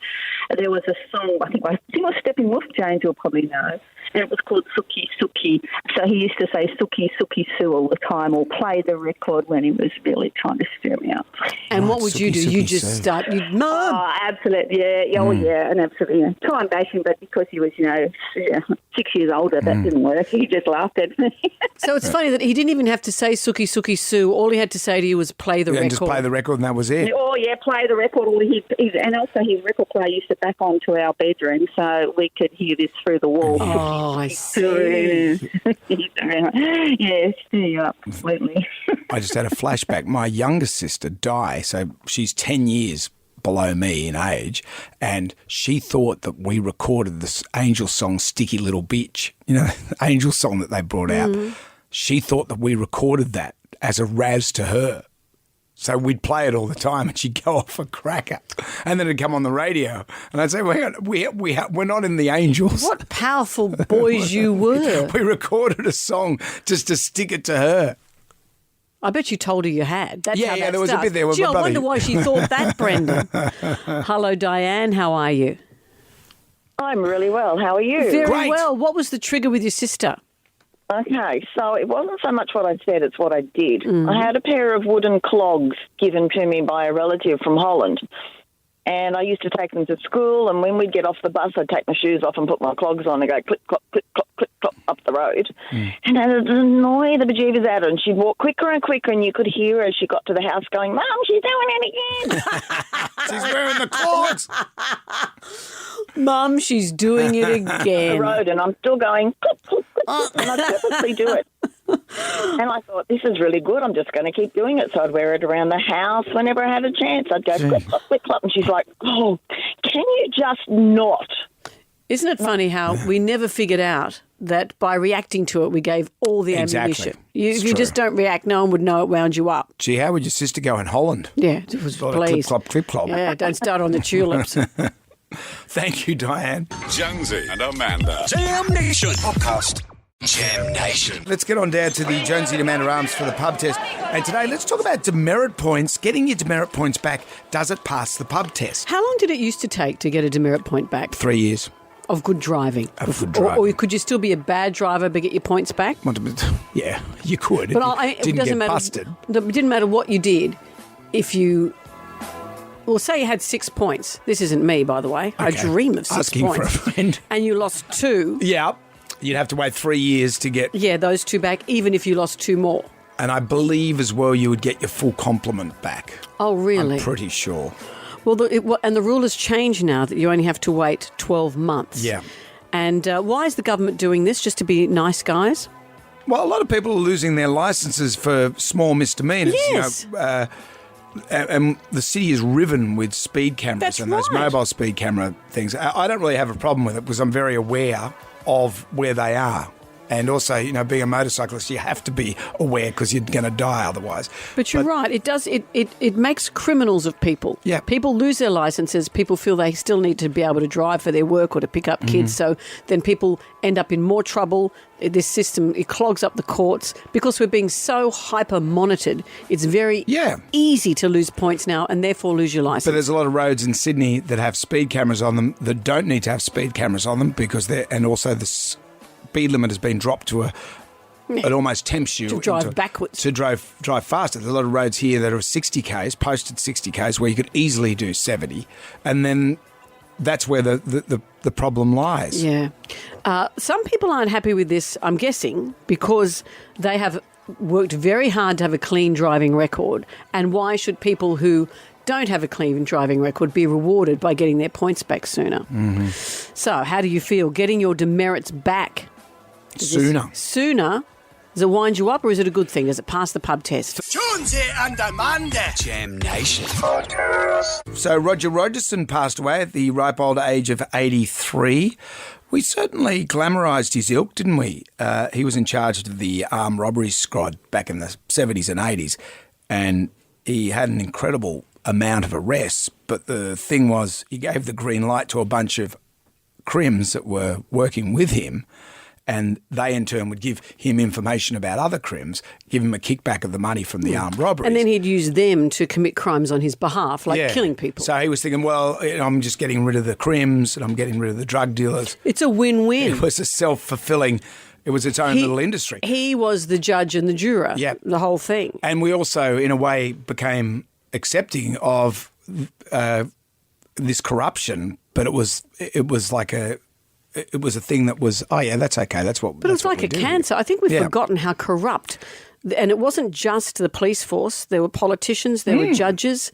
there was a song, I think it was Stepping Wolf, James you'll probably know, and it was called Suki Suki. So he used to say Suki Suki Sue all the time, or play the record when he was really trying to stir me up. And what would you do? You just start, Mum! Oh, absolutely, yeah. Oh, yeah, and absolutely. Try and bash him, but because he was, 6 years older, that didn't work. He just laughed at me. So it's funny that he didn't even have to say Suki Suki Sue. All he had to say to you was play the record. And just play the record, and that was it. Oh, yeah, play the record. And also his record player used to back onto our bedroom so we could hear this through the wall. Oh, I see. Yeah, stir you up completely. I just had a flashback. My youngest sister, Di, so she's 10 years below me in age, and she thought that we recorded this Angel song, Sticky Little Bitch, the Angel song that they brought out. She thought that we recorded that as a razz to her. So we'd play it all the time, and she'd go off a cracker, and then it'd come on the radio, and I'd say, well, hang on, we're not in the Angels. What powerful boys you were. We recorded a song just to stick it to her. I bet you told her you had. That's how that there was starts. a bit there. With Gee, my I brother. wonder why she thought that, Brendan. Hello, Diane. How are you? I'm really well. How are you? Very well. What was the trigger with your sister? Okay, so it wasn't so much what I said, it's what I did. I had a pair of wooden clogs given to me by a relative from Holland, and I used to take them to school, and when we'd get off the bus, I'd take my shoes off and put my clogs on and go click, clop, click, clop, click, clop up the road. And it would annoy the bejeebers out of her, and she'd walk quicker and quicker, and you could hear her as she got to the house going, Mum, she's doing it again. She's wearing the clogs. Mum, she's doing it again. The road, and I'm still going, click, click, click, and I'd purposely do it. And I thought, this is really good. I'm just going to keep doing it. So I'd wear it around the house whenever I had a chance. I'd go, click, clop, click, clop. And she's like, oh, can you just not? Isn't it funny how we never figured out that by reacting to it, we gave all the ammunition. If you just don't react, no one would know it wound you up. Gee, how would your sister go in Holland? Yeah, it was please. Clip, clop, clip, clop. Yeah, don't start on the tulips. Thank you, Diane. Jonesy and Amanda. Jam Nation Podcast. Jam Nation. Let's get on down to the Jonesy and Amanda Arms for the pub test. And today, let's talk about demerit points. Getting your demerit points back, does it pass the pub test? How long did it used to take to get a demerit point back? 3 years. Of good driving. Of good driving. Or could you still be a bad driver but get your points back? Yeah, you could. But it didn't doesn't get matter. busted. It didn't matter what you did. If you... Well, say you had 6 points. This isn't me, by the way. Okay. I dream of 6 Asking points. for a friend. And you lost 2. Yeah. You'd have to wait 3 years to get... Yeah, those 2 back, even if you lost 2 more. And I believe as well you would get your full complement back. Oh, really? I'm pretty sure. Well, and the rule has changed now that you only have to wait 12 months. Yeah. And why is the government doing this? Just to be nice guys? Well, a lot of people are losing their licences for small misdemeanors. Yes. You know, and the city is riven with speed cameras. That's and those right. mobile speed camera things. I don't really have a problem with it because I'm very aware of where they are. And also, you know, being a motorcyclist, you have to be aware because you're going to die otherwise. But you're right. It does. It makes criminals of people. Yeah. People lose their licenses. People feel they still need to be able to drive for their work or to pick up kids. So then people end up in more trouble. This system, it clogs up the courts because we're being so hyper monitored. It's very easy to lose points now and therefore lose your license. But there's a lot of roads in Sydney that have speed cameras on them that don't need to have speed cameras on them because and also the speed limit has been dropped to it almost tempts you to drive backwards. To drive faster. There's a lot of roads here that are 60 k's, posted 60 k's, where you could easily do 70, and then that's where the problem lies. Yeah. Some people aren't happy with this, I'm guessing, because they have worked very hard to have a clean driving record. And why should people who don't have a clean driving record be rewarded by getting their points back sooner? Mm-hmm. So how do you feel getting your demerits back sooner? Does it wind you up or is it a good thing? Does it pass the pub test? Jonesy and Amanda. Jam Nation. So Roger Rogerson passed away at the ripe old age of 83. We certainly glamorised his ilk, didn't we? He was in charge of the armed robbery squad back in the 70s and 80s, and he had an incredible amount of arrests. But the thing was, he gave the green light to a bunch of crims that were working with him, and they in turn would give him information about other crims, give him a kickback of the money from the armed robberies. And then he'd use them to commit crimes on his behalf, like killing people. So he was thinking, well, I'm just getting rid of the crims and I'm getting rid of the drug dealers. It's a win-win. It was a self-fulfilling, it was its own little industry. He was the judge and the juror, the whole thing. And we also, in a way, became accepting of this corruption, but it was like it was a thing that was, oh yeah, that's okay, that's what. But it was like a cancer. I think we've forgotten how corrupt, and it wasn't just the police force. There were politicians, there were judges,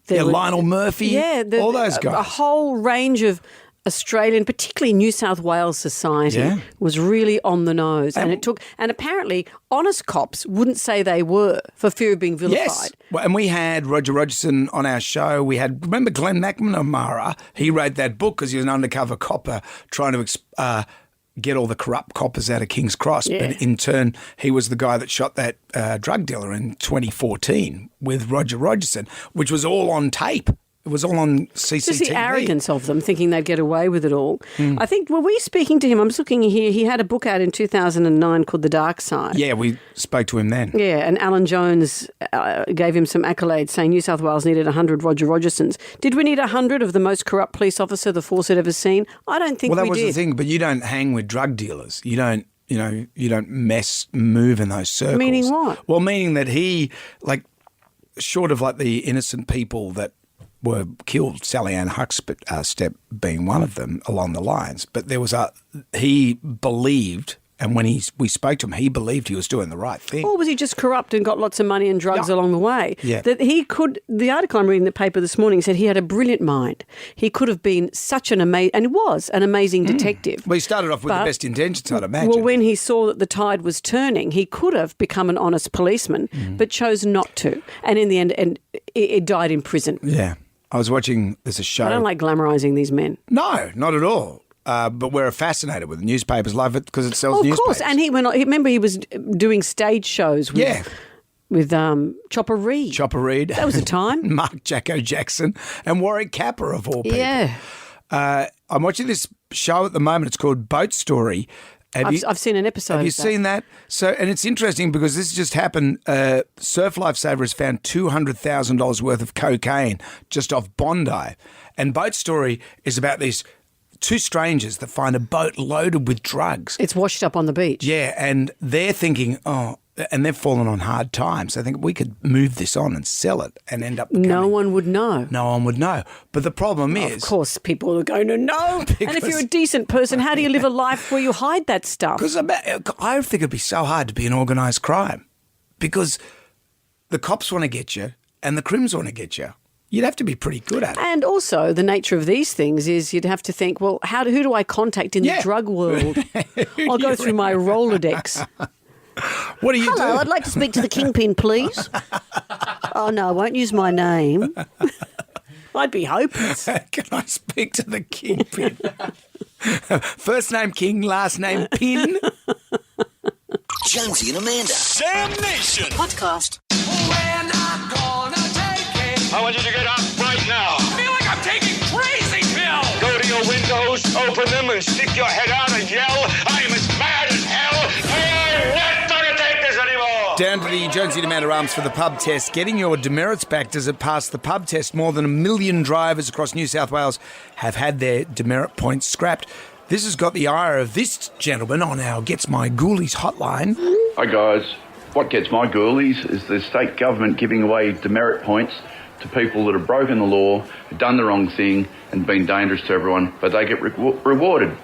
there were Lionel Murphy, all those guys. A whole range of Australian, particularly New South Wales society, was really on the nose, and apparently honest cops wouldn't say they were for fear of being vilified. Yes, well, and we had Roger Rogerson on our show. We had, remember Glenn McNamara? He wrote that book because he was an undercover copper trying to get all the corrupt coppers out of King's Cross. Yeah. But in turn, he was the guy that shot that drug dealer in 2014 with Roger Rogerson, which was all on tape. It was all on CCTV. Just the arrogance of them, thinking they'd get away with it all. I think, were we speaking to him? I'm just looking here. He had a book out in 2009 called The Dark Side. Yeah, we spoke to him then. Yeah, and Alan Jones gave him some accolades, saying New South Wales needed 100 Roger Rogersons. Did we need 100 of the most corrupt police officer the force had ever seen? I don't think we did. Well, that was the thing, but you don't hang with drug dealers. You don't move in those circles. Meaning what? Well, meaning that he, short of the innocent people that were killed, Sally Ann Huckstep being one of them along the lines. But he believed, and when we spoke to him, he believed he was doing the right thing. Or was he just corrupt and got lots of money and drugs along the way? Yeah. That the article I'm reading in the paper this morning said he had a brilliant mind. He could have been such an amazing detective. Well, he started off with the best intentions, I'd imagine. Well, when he saw that the tide was turning, he could have become an honest policeman, but chose not to. And in the end, it died in prison. Yeah. I was watching, there's a show. I don't like glamorising these men. No, not at all. But we're fascinated with it. Newspapers love it because it sells newspapers. Of course. And remember he was doing stage shows with Chopper Read. Chopper Read. That was a time. Mark Jacko Jackson and Warwick Capper, of all people. Yeah. I'm watching this show at the moment. It's called Boat Story. I've seen an episode. Have you of that. seen that? So, and it's interesting because this just happened. Surf Lifesaver has found $200,000 worth of cocaine just off Bondi. And Boat Story is about these two strangers that find a boat loaded with drugs. It's washed up on the beach. Yeah, and they're thinking, and they've fallen on hard times. They think we could move this on and sell it and end up becoming... No one would know. No one would know. But the problem is... Of course, people are going to know. And if you're a decent person, how do you live a life where you hide that stuff? Because I think it'd be so hard to be an organised crime because the cops want to get you and the crims want to get you. You'd have to be pretty good at it. And also, the nature of these things is you'd have to think, well, who do I contact in the drug world? I'll go through my Rolodex. What do you do? Hello, I'd like to speak to the kingpin, please. Oh, no, I won't use my name. I'd be hopeless. Can I speak to the kingpin? First name King, last name Pin. Jonesy and Amanda. Sam Nation. Podcast. I want you to get up right now. I feel like I'm taking crazy pills. Go to your windows, open them, and stick your head out and yell, I'm as mad as hell. I'm not going to take this anymore. Down to the Jonesy and Amanda Arms for the pub test. Getting your demerits back, does it pass the pub test? More than 1 million drivers across New South Wales have had their demerit points scrapped. This has got the ire of this gentleman on our Gets My Ghoulies hotline. Hi guys, what gets my ghoulies is the state government giving away demerit points to people that have broken the law, done the wrong thing and been dangerous to everyone, but they get rewarded.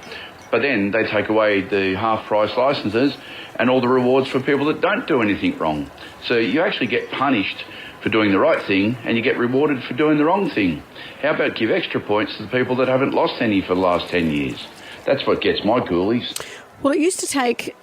But then they take away the half-price licences and all the rewards for people that don't do anything wrong. So you actually get punished for doing the right thing and you get rewarded for doing the wrong thing. How about give extra points to the people that haven't lost any for the last 10 years? That's what gets my ghoulies. Well, it used to take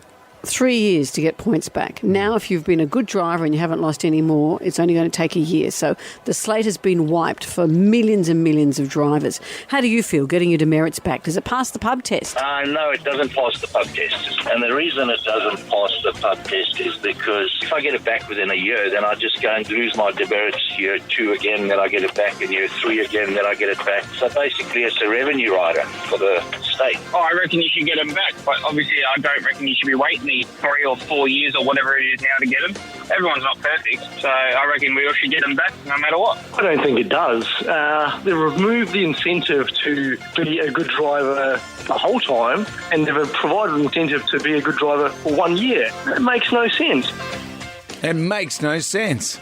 3 years to get points back. Now, if you've been a good driver and you haven't lost any more, it's only going to take a year. So the slate has been wiped for millions and millions of drivers. How do you feel getting your demerits back? Does it pass the pub test? No, it doesn't pass the pub test. And the reason it doesn't pass the pub test is because if I get it back within a year, then I just go and lose my demerits year 2 again, then I get it back in year 3 again, then I get it back. So basically it's a revenue rider for the state. I reckon you should get them back, but obviously I don't reckon you should be waiting 3 or 4 years or whatever it is now to get them. Everyone's not perfect, so I reckon we all should get them back no matter what. I don't think it does. They removed the incentive to be a good driver the whole time, and they've provided an incentive to be a good driver for 1 year. It makes no sense. It makes no sense.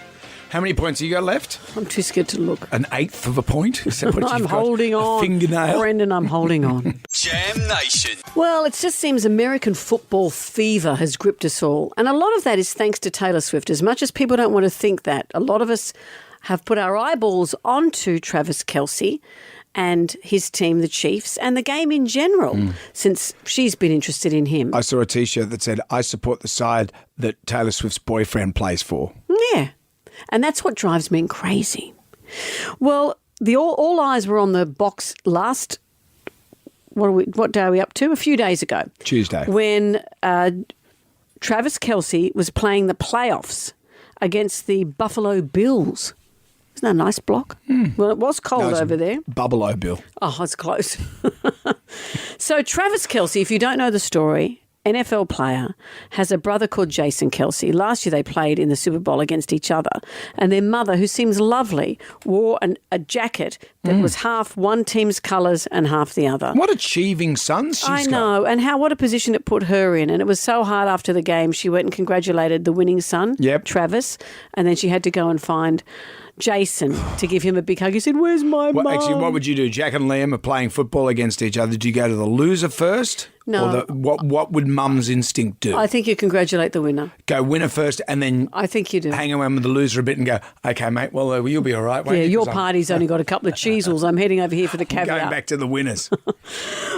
How many points have you got left? I'm too scared to look. 1/8 of a point? Is that what I'm you've got? holding on. A fingernail? Brendan, I'm holding on. Jam Nation. Well, it just seems American football fever has gripped us all. And a lot of that is thanks to Taylor Swift. As much as people don't want to think that, a lot of us have put our eyeballs onto Travis Kelce and his team, the Chiefs, and the game in general, since she's been interested in him. I saw a T-shirt that said, I support the side that Taylor Swift's boyfriend plays for. Yeah. And that's what drives me crazy. Well, all eyes were on the box last, what day are we up to? A few days ago. Tuesday. When Travis Kelce was playing the playoffs against the Buffalo Bills. Isn't that a nice block? Well, it was cold over there. Buffalo Bill. Oh, it's close. So Travis Kelce, if you don't know the story, NFL player, has a brother called Jason Kelce. Last year they played in the Super Bowl against each other. And their mother, who seems lovely, wore a jacket that was half one team's colours and half the other. What achieving sons she's got. I know. And what a position it put her in. And it was so hard after the game. She went and congratulated the winning son, Travis. And then she had to go and find Jason to give him a big hug. He said, where's my mum? Actually, what would you do? Jack and Liam are playing football against each other. Do you go to the loser first? No. Or what would mum's instinct do? I think you congratulate the winner. Go winner first and then I think you do. Hang around with the loser a bit and go, okay, mate, well, you'll be all right, won't yeah, you? your party's only got a couple of cheesels. I'm heading over here for the caviar. Going back to the winners.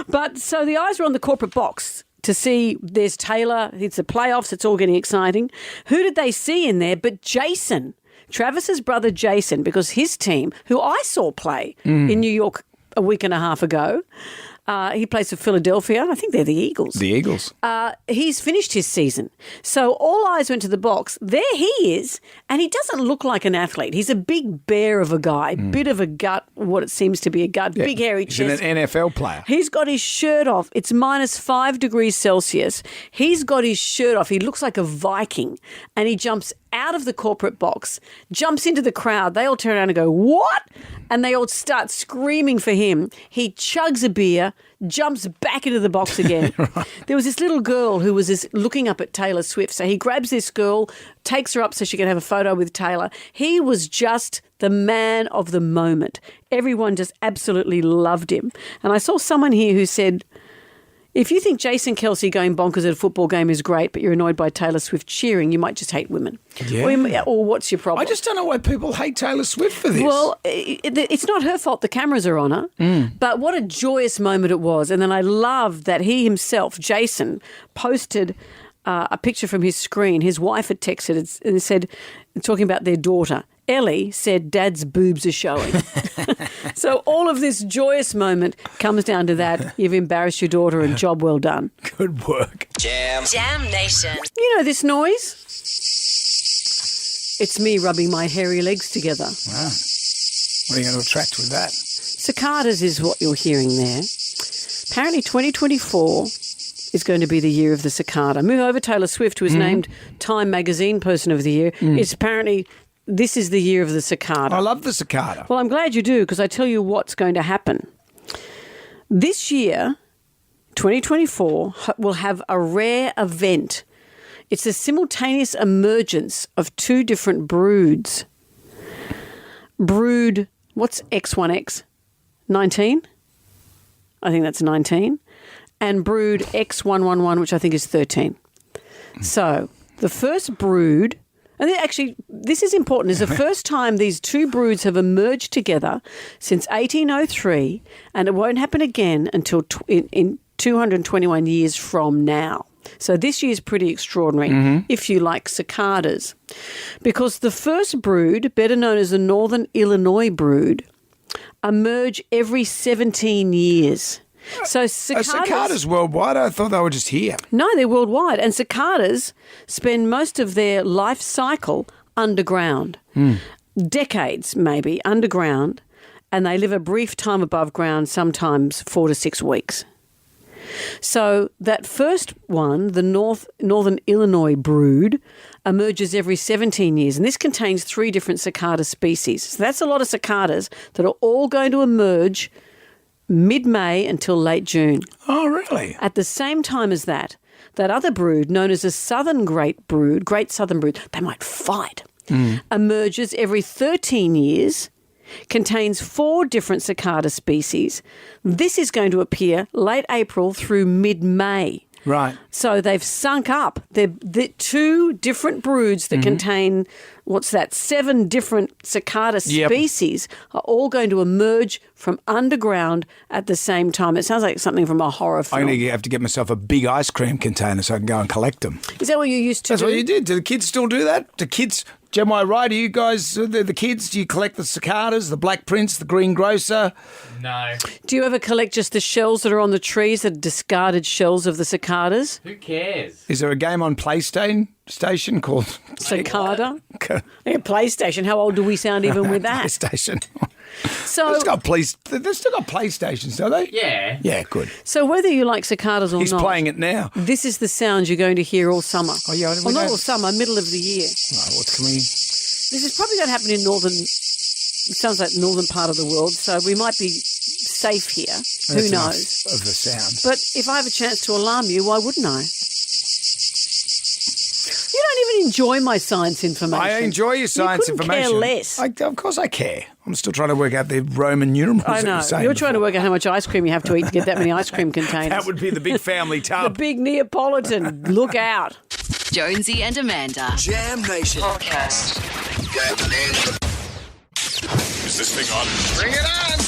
But so the eyes were on the corporate box to see there's Taylor. It's the playoffs. It's all getting exciting. Who did they see in there but Jason? Travis's brother Jason, because his team, who I saw play in New York a week and a half ago, He plays for Philadelphia. I think they're the Eagles. The Eagles. He's finished his season. So all eyes went to the box. There he is, and he doesn't look like an athlete. He's a big bear of a guy, bit of a gut, what it seems to be a gut, big hairy chest. He's an NFL player. He's got his shirt off. It's -5 degrees Celsius. He's got his shirt off. He looks like a Viking, and he jumps out of the corporate box, jumps into the crowd. They all turn around and go, "What?" And they all start screaming for him. He chugs a beer, jumps back into the box again. Right. There was this little girl who was looking up at Taylor Swift. So he grabs this girl, takes her up so she can have a photo with Taylor. He was just the man of the moment. Everyone just absolutely loved him. And I saw someone here who said, if you think Jason Kelce going bonkers at a football game is great, but you're annoyed by Taylor Swift cheering, you might just hate women. Yeah. Or what's your problem? I just don't know why people hate Taylor Swift for this. Well, it's not her fault the cameras are on her, but what a joyous moment it was. And then I loved that he himself, Jason, posted a picture from his screen. His wife had texted and said, talking about their daughter, Ellie said, "Dad's boobs are showing." So all of this joyous moment comes down to that. You've embarrassed your daughter and job well done. Good work. Jam Nation. You know this noise? It's me rubbing my hairy legs together. Wow. What are you going to attract with that? Cicadas is what you're hearing there. Apparently 2024 is going to be the year of the cicada. Move over Taylor Swift, who was named Time Magazine Person of the Year. It's apparently... This is the year of the cicada. I love the cicada. Well, I'm glad you do, because I tell you what's going to happen. This year, 2024, will have a rare event. It's a simultaneous emergence of two different broods. Brood, what's X1X? 19? I think that's 19. And brood X111, which I think is 13. So the first brood... And actually, this is important. It's the first time these two broods have emerged together since 1803, and it won't happen again until in 221 years from now. So this year's pretty extraordinary if you like cicadas. Because the first brood, better known as the Northern Illinois brood, emerge every 17 years. So cicadas worldwide? I thought they were just here. No, they're worldwide. And cicadas spend most of their life cycle underground. Decades, maybe, underground. And they live a brief time above ground, sometimes 4 to 6 weeks. So that first one, the Northern Illinois brood, emerges every 17 years. And this contains 3 different cicada species. So that's a lot of cicadas that are all going to emerge mid-May until late June. Oh, really? At the same time as that other brood, known as a southern great southern brood, they might fight, emerges every 13 years, contains 4 different cicada species. This is going to appear late April through mid-May. Right. So they've sunk up. They're 2 different broods that contain, 7 different cicada species are all going to emerge from underground at the same time. It sounds like something from a horror film. I'm going to have to get myself a big ice cream container so I can go and collect them. Is that what you used to do? That's what you did. Do the kids still do that? Do kids... Am I right? Are you guys, the kids, do you collect the cicadas, the Black Prince, the Green Grocer? No. Do you ever collect just the shells that are on the trees, the discarded shells of the cicadas? Who cares? Is there a game on PlayStation called... Cicada? Yeah, PlayStation. How old do we sound even with that? PlayStation. So they've still got PlayStations, don't they? Yeah. Yeah, good. So whether you like cicadas or not... He's playing it now. This is the sound you're going to hear all summer. Oh, yeah. Well, not all summer, middle of the year. Right, what can we... This is probably going to happen in northern... It sounds like northern part of the world, so we might be safe here. Who knows? Of the sound. But if I have a chance to alarm you, why wouldn't I? You don't even enjoy my science information. I enjoy your science information. Care less. Of course I care. I'm still trying to work out the Roman numerals. I know. You're trying to work out how much ice cream you have to eat to get that many ice cream containers. That would be the big family tub. The big Neapolitan. Look out. Jonesy and Amanda. Jam Nation. Podcast. Is this thing on? Bring it on!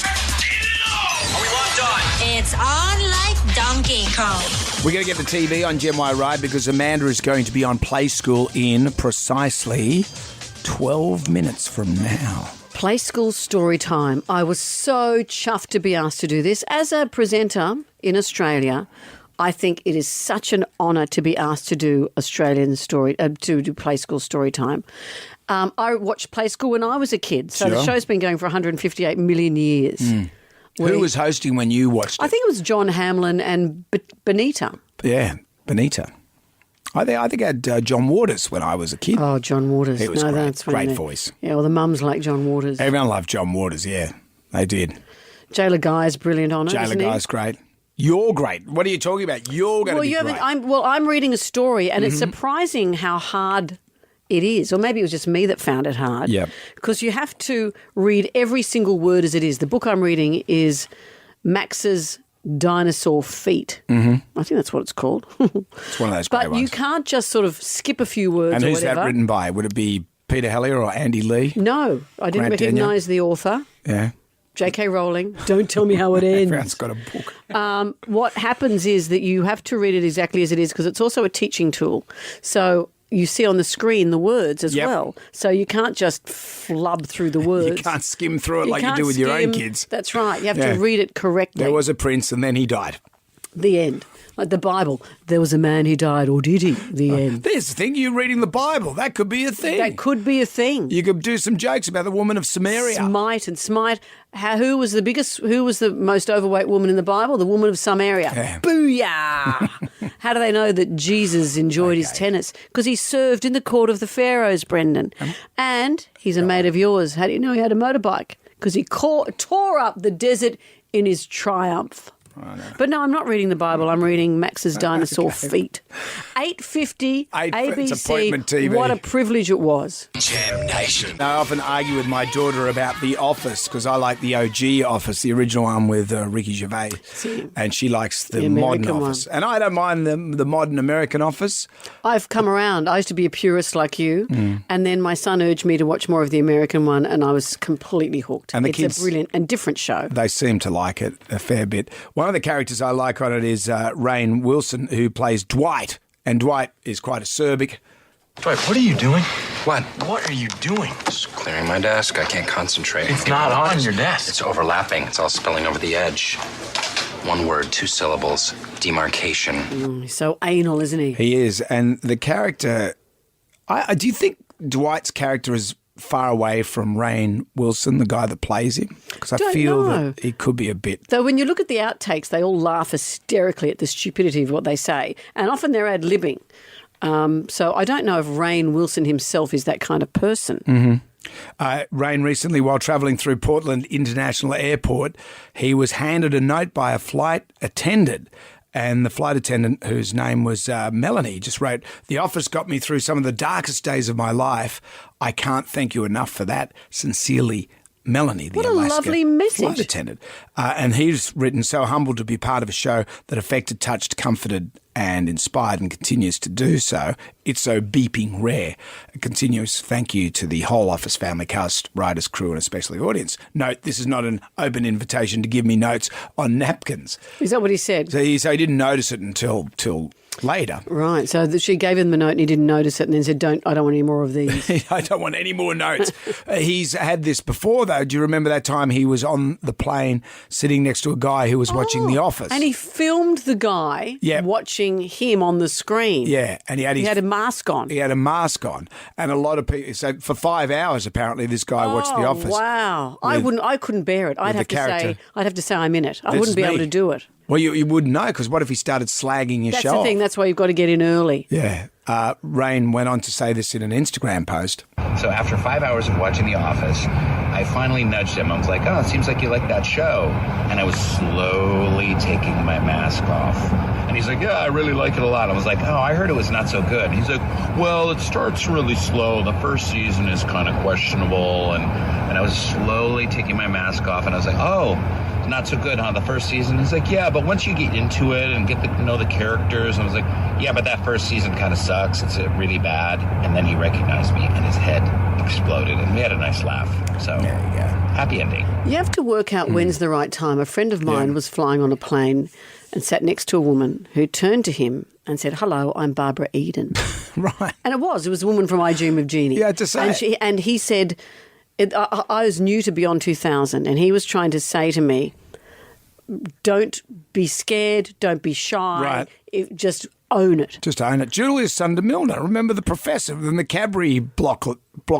Are we locked on? It's on like Donkey Kong. We're going to get the TV on Gem Y Ride because Amanda is going to be on Play School in precisely 12 minutes from now. Play School Story Time. I was so chuffed to be asked to do this. As a presenter in Australia, I think it is such an honour to be asked to do Australian story, to do Play School Story Time. I watched Play School when I was a kid, so the show's been going for 158 million years. Who was hosting when you watched it? I think it was John Hamlin and Benita. Yeah, Benita. I think I had John Waters when I was a kid. Oh, John Waters. He was no, great. that's Great voice. Yeah, well, the mums like John Waters. Everyone loved John Waters, yeah. They did. Jayla Guy's brilliant on it, Jayla isn't he? Guy's great. You're great. What are you talking about? You're going to be great. I'm reading a story, and it's surprising how hard it is. Or maybe it was just me that found it hard. Yeah. Because you have to read every single word as it is. The book I'm reading is Max's Dinosaur Feet. I think that's what it's called. It's one of those great But ones. you can't just sort of skip a few words And or who's whatever. that written by? Would it be Peter Hellier or Andy Lee? No, I didn't Grant Denyer? recognise the author. Yeah. J.K. Rowling. Don't tell me how it ends. Everyone's got a book. What happens is that you have to read it exactly as it is because it's also a teaching tool. So you see on the screen the words as well. So you can't just flub through the words. You can't skim through it like you can't do with your own skim. kids. That's right. You have Yeah. to read it correctly. There was a prince and then he died. The end. Like the Bible. There was a man who died, or did he? The end. There's the thing, you're reading the Bible. That could be a thing. That could be a thing. You could do some jokes about the woman of Samaria. Smite and smite. Who was the most overweight woman in the Bible? The woman of Samaria. Yeah. Booyah! How do they know that Jesus enjoyed his tennis? Because he served in the court of the pharaohs, Brendan. And he's a mate of yours. How do you know he had a motorbike? Because he tore up the desert in his triumph. But no, I'm not reading the Bible. I'm reading Max's Dinosaur Feet. 8:50 It's ABC. appointment TV. What a privilege it was. Jam Nation. I often argue with my daughter about The Office because I like the OG Office, the original one with Ricky Gervais, and she likes the modern American Office. And I don't mind the modern American Office. I've come around. I used to be a purist like you, and then my son urged me to watch more of the American one, and I was completely hooked. And the it's kids- a brilliant and different show. They seem to like it a fair bit. One of the characters I like on it is Rainn Wilson, who plays Dwight. And Dwight is quite acerbic. Dwight, what are you doing? What? What are you doing? Just clearing my desk. I can't concentrate. It's not on your desk. It's overlapping. It's all spilling over the edge. One word, 2 syllables. Demarcation. He's so anal, isn't he? He is. And the character... do you think Dwight's character is far away from Rainn Wilson, the guy that plays him? Because I Don't feel know. that he could be a bit... So when you look at the outtakes, they all laugh hysterically at the stupidity of what they say, and often they're ad-libbing. So I don't know if Rainn Wilson himself is that kind of person. Rainn recently, while travelling through Portland International Airport, he was handed a note by a flight attendant. And the flight attendant, whose name was Melanie, just wrote, "The office got me through some of the darkest days of my life. I can't thank you enough for that. Sincerely, Melanie," the What a Alaska lovely message. flight attendant. And he's written, "So humbled to be part of a show that affected, touched, comforted and inspired and continues to do so. It's so beeping rare. A continuous thank you to the whole Office family, cast, writers, crew and especially the audience. Note, this is not an open invitation to give me notes on napkins." Is that what he said? So he didn't notice it until later. Right. So she gave him the note and he didn't notice it and then said, I don't want any more of these. I don't want any more notes. He's had this before, though. Do you remember that time he was on the plane sitting next to a guy who was watching The Office? And he filmed the guy watching him on the screen. Yeah, and he had a mask on. He had a mask on, and a lot of people. So for 5 hours, apparently, this guy watched The Office. Wow, I couldn't bear it. I'd have to say I'm in it. I wouldn't be able to do it. Well, you wouldn't know, because what if he started slagging your That's show the off? thing. That's why you've got to get in early. Yeah. Rainn went on to say this in an Instagram post. So after 5 hours of watching The Office, I finally nudged him. I was like, "Oh, it seems like you like that show." And I was slowly taking my mask off. And he's like, "Yeah, I really like it a lot." I was like, "Oh, I heard it was not so good." And he's like, "Well, it starts really slow. The first season is kind of questionable." And I was slowly taking my mask off, and I was like, "Oh, not so good, huh, the first season?" He's like, "Yeah, but once you get into it and get to know the characters," I was like, "Yeah, but that first season kind of sucks. It's really bad." And then he recognized me, and his head exploded, and we had a nice laugh. So, there you go. Happy ending. You have to work out when's the right time. A friend of mine was flying on a plane and sat next to a woman who turned to him and said, "Hello, I'm Barbara Eden." Right. And it was a woman from I Dream of Jeannie. You had to say and he said, I was new to Beyond 2000, and he was trying to say to me, don't be scared, don't be shy, Right. just own it. Just own it. Julius Sunder Milner, remember the professor in the Cadbury block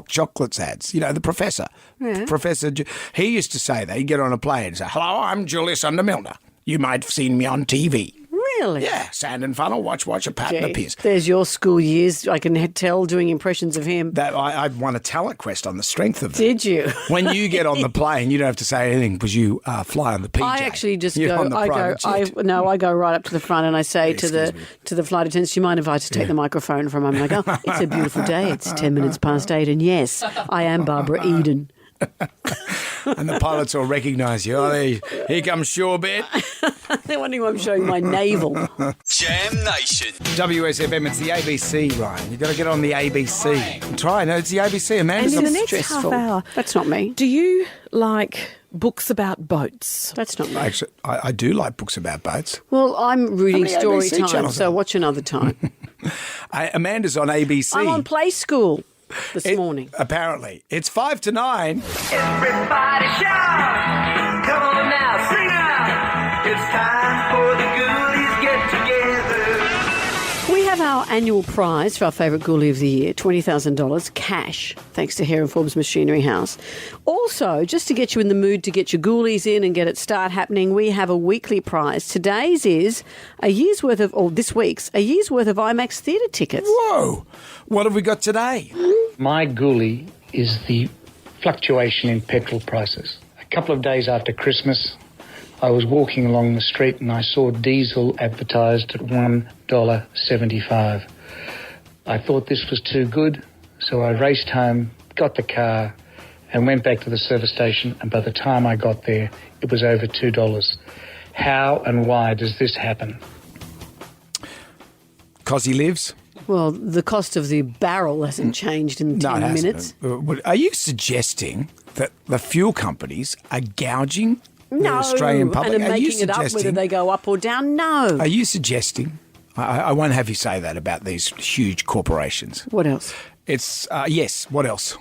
chocolates ads? You know, the professor. Yeah. He used to say that. He'd get on a plane and say, hello, I'm Julius Sunder Milner. You might have seen me on TV. Really? Yeah, Sand and Funnel, watch a pattern Gee, appears. there's your school years. I can tell doing impressions of him. That I won a talent quest on the strength of that. Did you? When you get on the plane, you don't have to say anything because you fly on the PJ. I actually just You're go. on the I private jet. I go right up to the front and I say to the flight attendants, "Do you mind if I just take the microphone for a moment?" I go, "It's a beautiful day. It's 10 minutes past 8, and yes, I am Barbara Eden." And the pilots will recognise you. Oh, here comes Shorebet. They're wondering why I'm showing my navel. Jam Nation. WSFM, it's the ABC, Ryan. You've got to get on the ABC. Try, no, it's the ABC. Amanda's And in the next stressful. half hour, That's not me. do you like books about boats? That's not me. Actually, I do like books about boats. Well, I'm reading How many story ABC time, channels so are watch another time. Amanda's on ABC. I'm on Play School this morning. Apparently. It's 5 to 9. Everybody shout! Come on now, sing out! It's time for the goodies get together. We have our annual prize for our favourite ghoulie of the year, $20,000 cash, thanks to Hare & Forbes Machinery House. Also, just to get you in the mood to get your ghoulies in and get it start happening, we have a weekly prize. Today's is this week's, a year's worth of IMAX theatre tickets. Whoa! What have we got today? My ghoulie is the fluctuation in petrol prices. A couple of days after Christmas, I was walking along the street and I saw diesel advertised at $1.75. I thought this was too good, so I raced home, got the car, and went back to the service station, and by the time I got there, it was over $2. How and why does this happen? 'Cause he lives? Well, the cost of the barrel hasn't changed in 10 minutes. Are you suggesting that the fuel companies are gouging the No, Australian public? and are Are you making it up whether suggesting- they go up or down. No. Are you suggesting? I won't have you say that about these huge corporations. What else? It's yes. What else?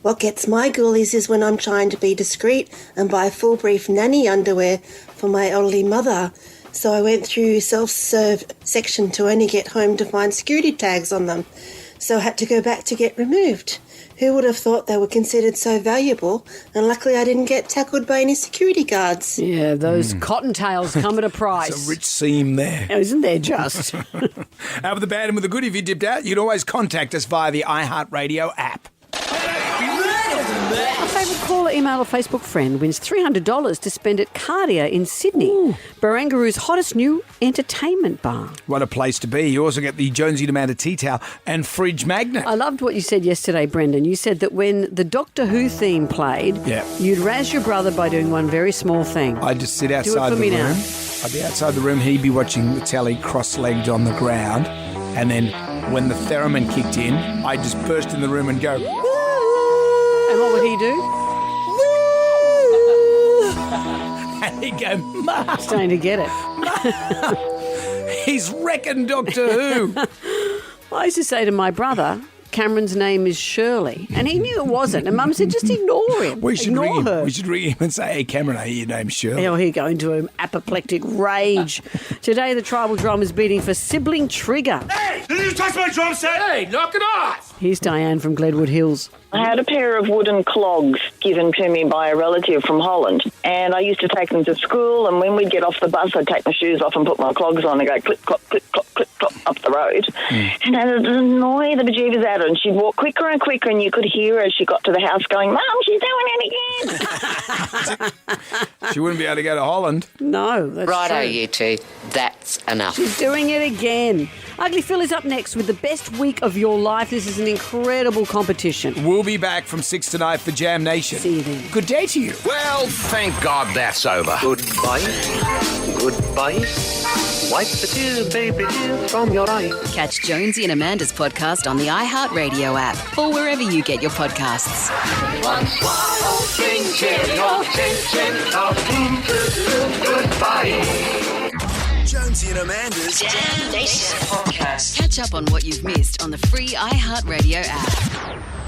What gets my ghoulies is when I'm trying to be discreet and buy full brief nanny underwear for my elderly mother. So I went through self-serve section to only get home to find security tags on them. So I had to go back to get removed. Who would have thought they were considered so valuable? And luckily I didn't get tackled by any security guards. Yeah, those cottontails come at a price. It's a rich seam there. Isn't there just? Out with the bad and with the good. If you dipped out, you'd always contact us via the iHeartRadio app. Our favourite caller, email or Facebook friend wins $300 to spend at Cardia in Sydney, Barangaroo's hottest new entertainment bar. What a place to be. You also get the Jonesy Amanda tea towel and fridge magnet. I loved what you said yesterday, Brendan. You said that when the Doctor Who theme played, you'd razz your brother by doing one very small thing. I'd just sit Do it outside for the me room. now. I'd be outside the room. He'd be watching the telly cross-legged on the ground. And then when the theremin kicked in, I'd just burst in the room and go, and what would he do? and he'd go, Ma. Starting to get it. He's wrecking Doctor Who. I used to say to my brother, Cameron's name is Shirley. And he knew it wasn't. And Mum said, just ignore him. We should ignore ring him. her. We should ring him and say, hey, Cameron, I hear your name's Shirley. Oh, he'd go into an apoplectic rage. Today, the tribal drum is beating for Sibling Trigger. Hey, did you touch my drum set? Hey, knock it off! Here's Diane from Glenwood Hills. I had a pair of wooden clogs given to me by a relative from Holland, and I used to take them to school, and when we'd get off the bus, I'd take my shoes off and put my clogs on and go click, clop, click, clop, click, clop up the road. And it would annoy the bejeebers out of her, and she'd walk quicker and quicker, and you could hear her as she got to the house going, Mum, she's doing it again. She wouldn't be able to go to Holland. No, that's Righto, true. you two. That's enough. She's doing it again. Ugly Phil is up next with the best week of your life. This is an incredible competition. We'll be back from 6 tonight for Jam Nation. See you then. Good day to you. Well, thank God that's over. Goodbye. Goodbye. Wipe the tears, baby, dear, from your eyes. Catch Jonesy and Amanda's podcast on the iHeartRadio app or wherever you get your podcasts. One swallow, ching, cheerio, ching, ching, goodbye. Jonesy and Amanda's Jam Nation podcast. Catch up on what you've missed on the free iHeartRadio app.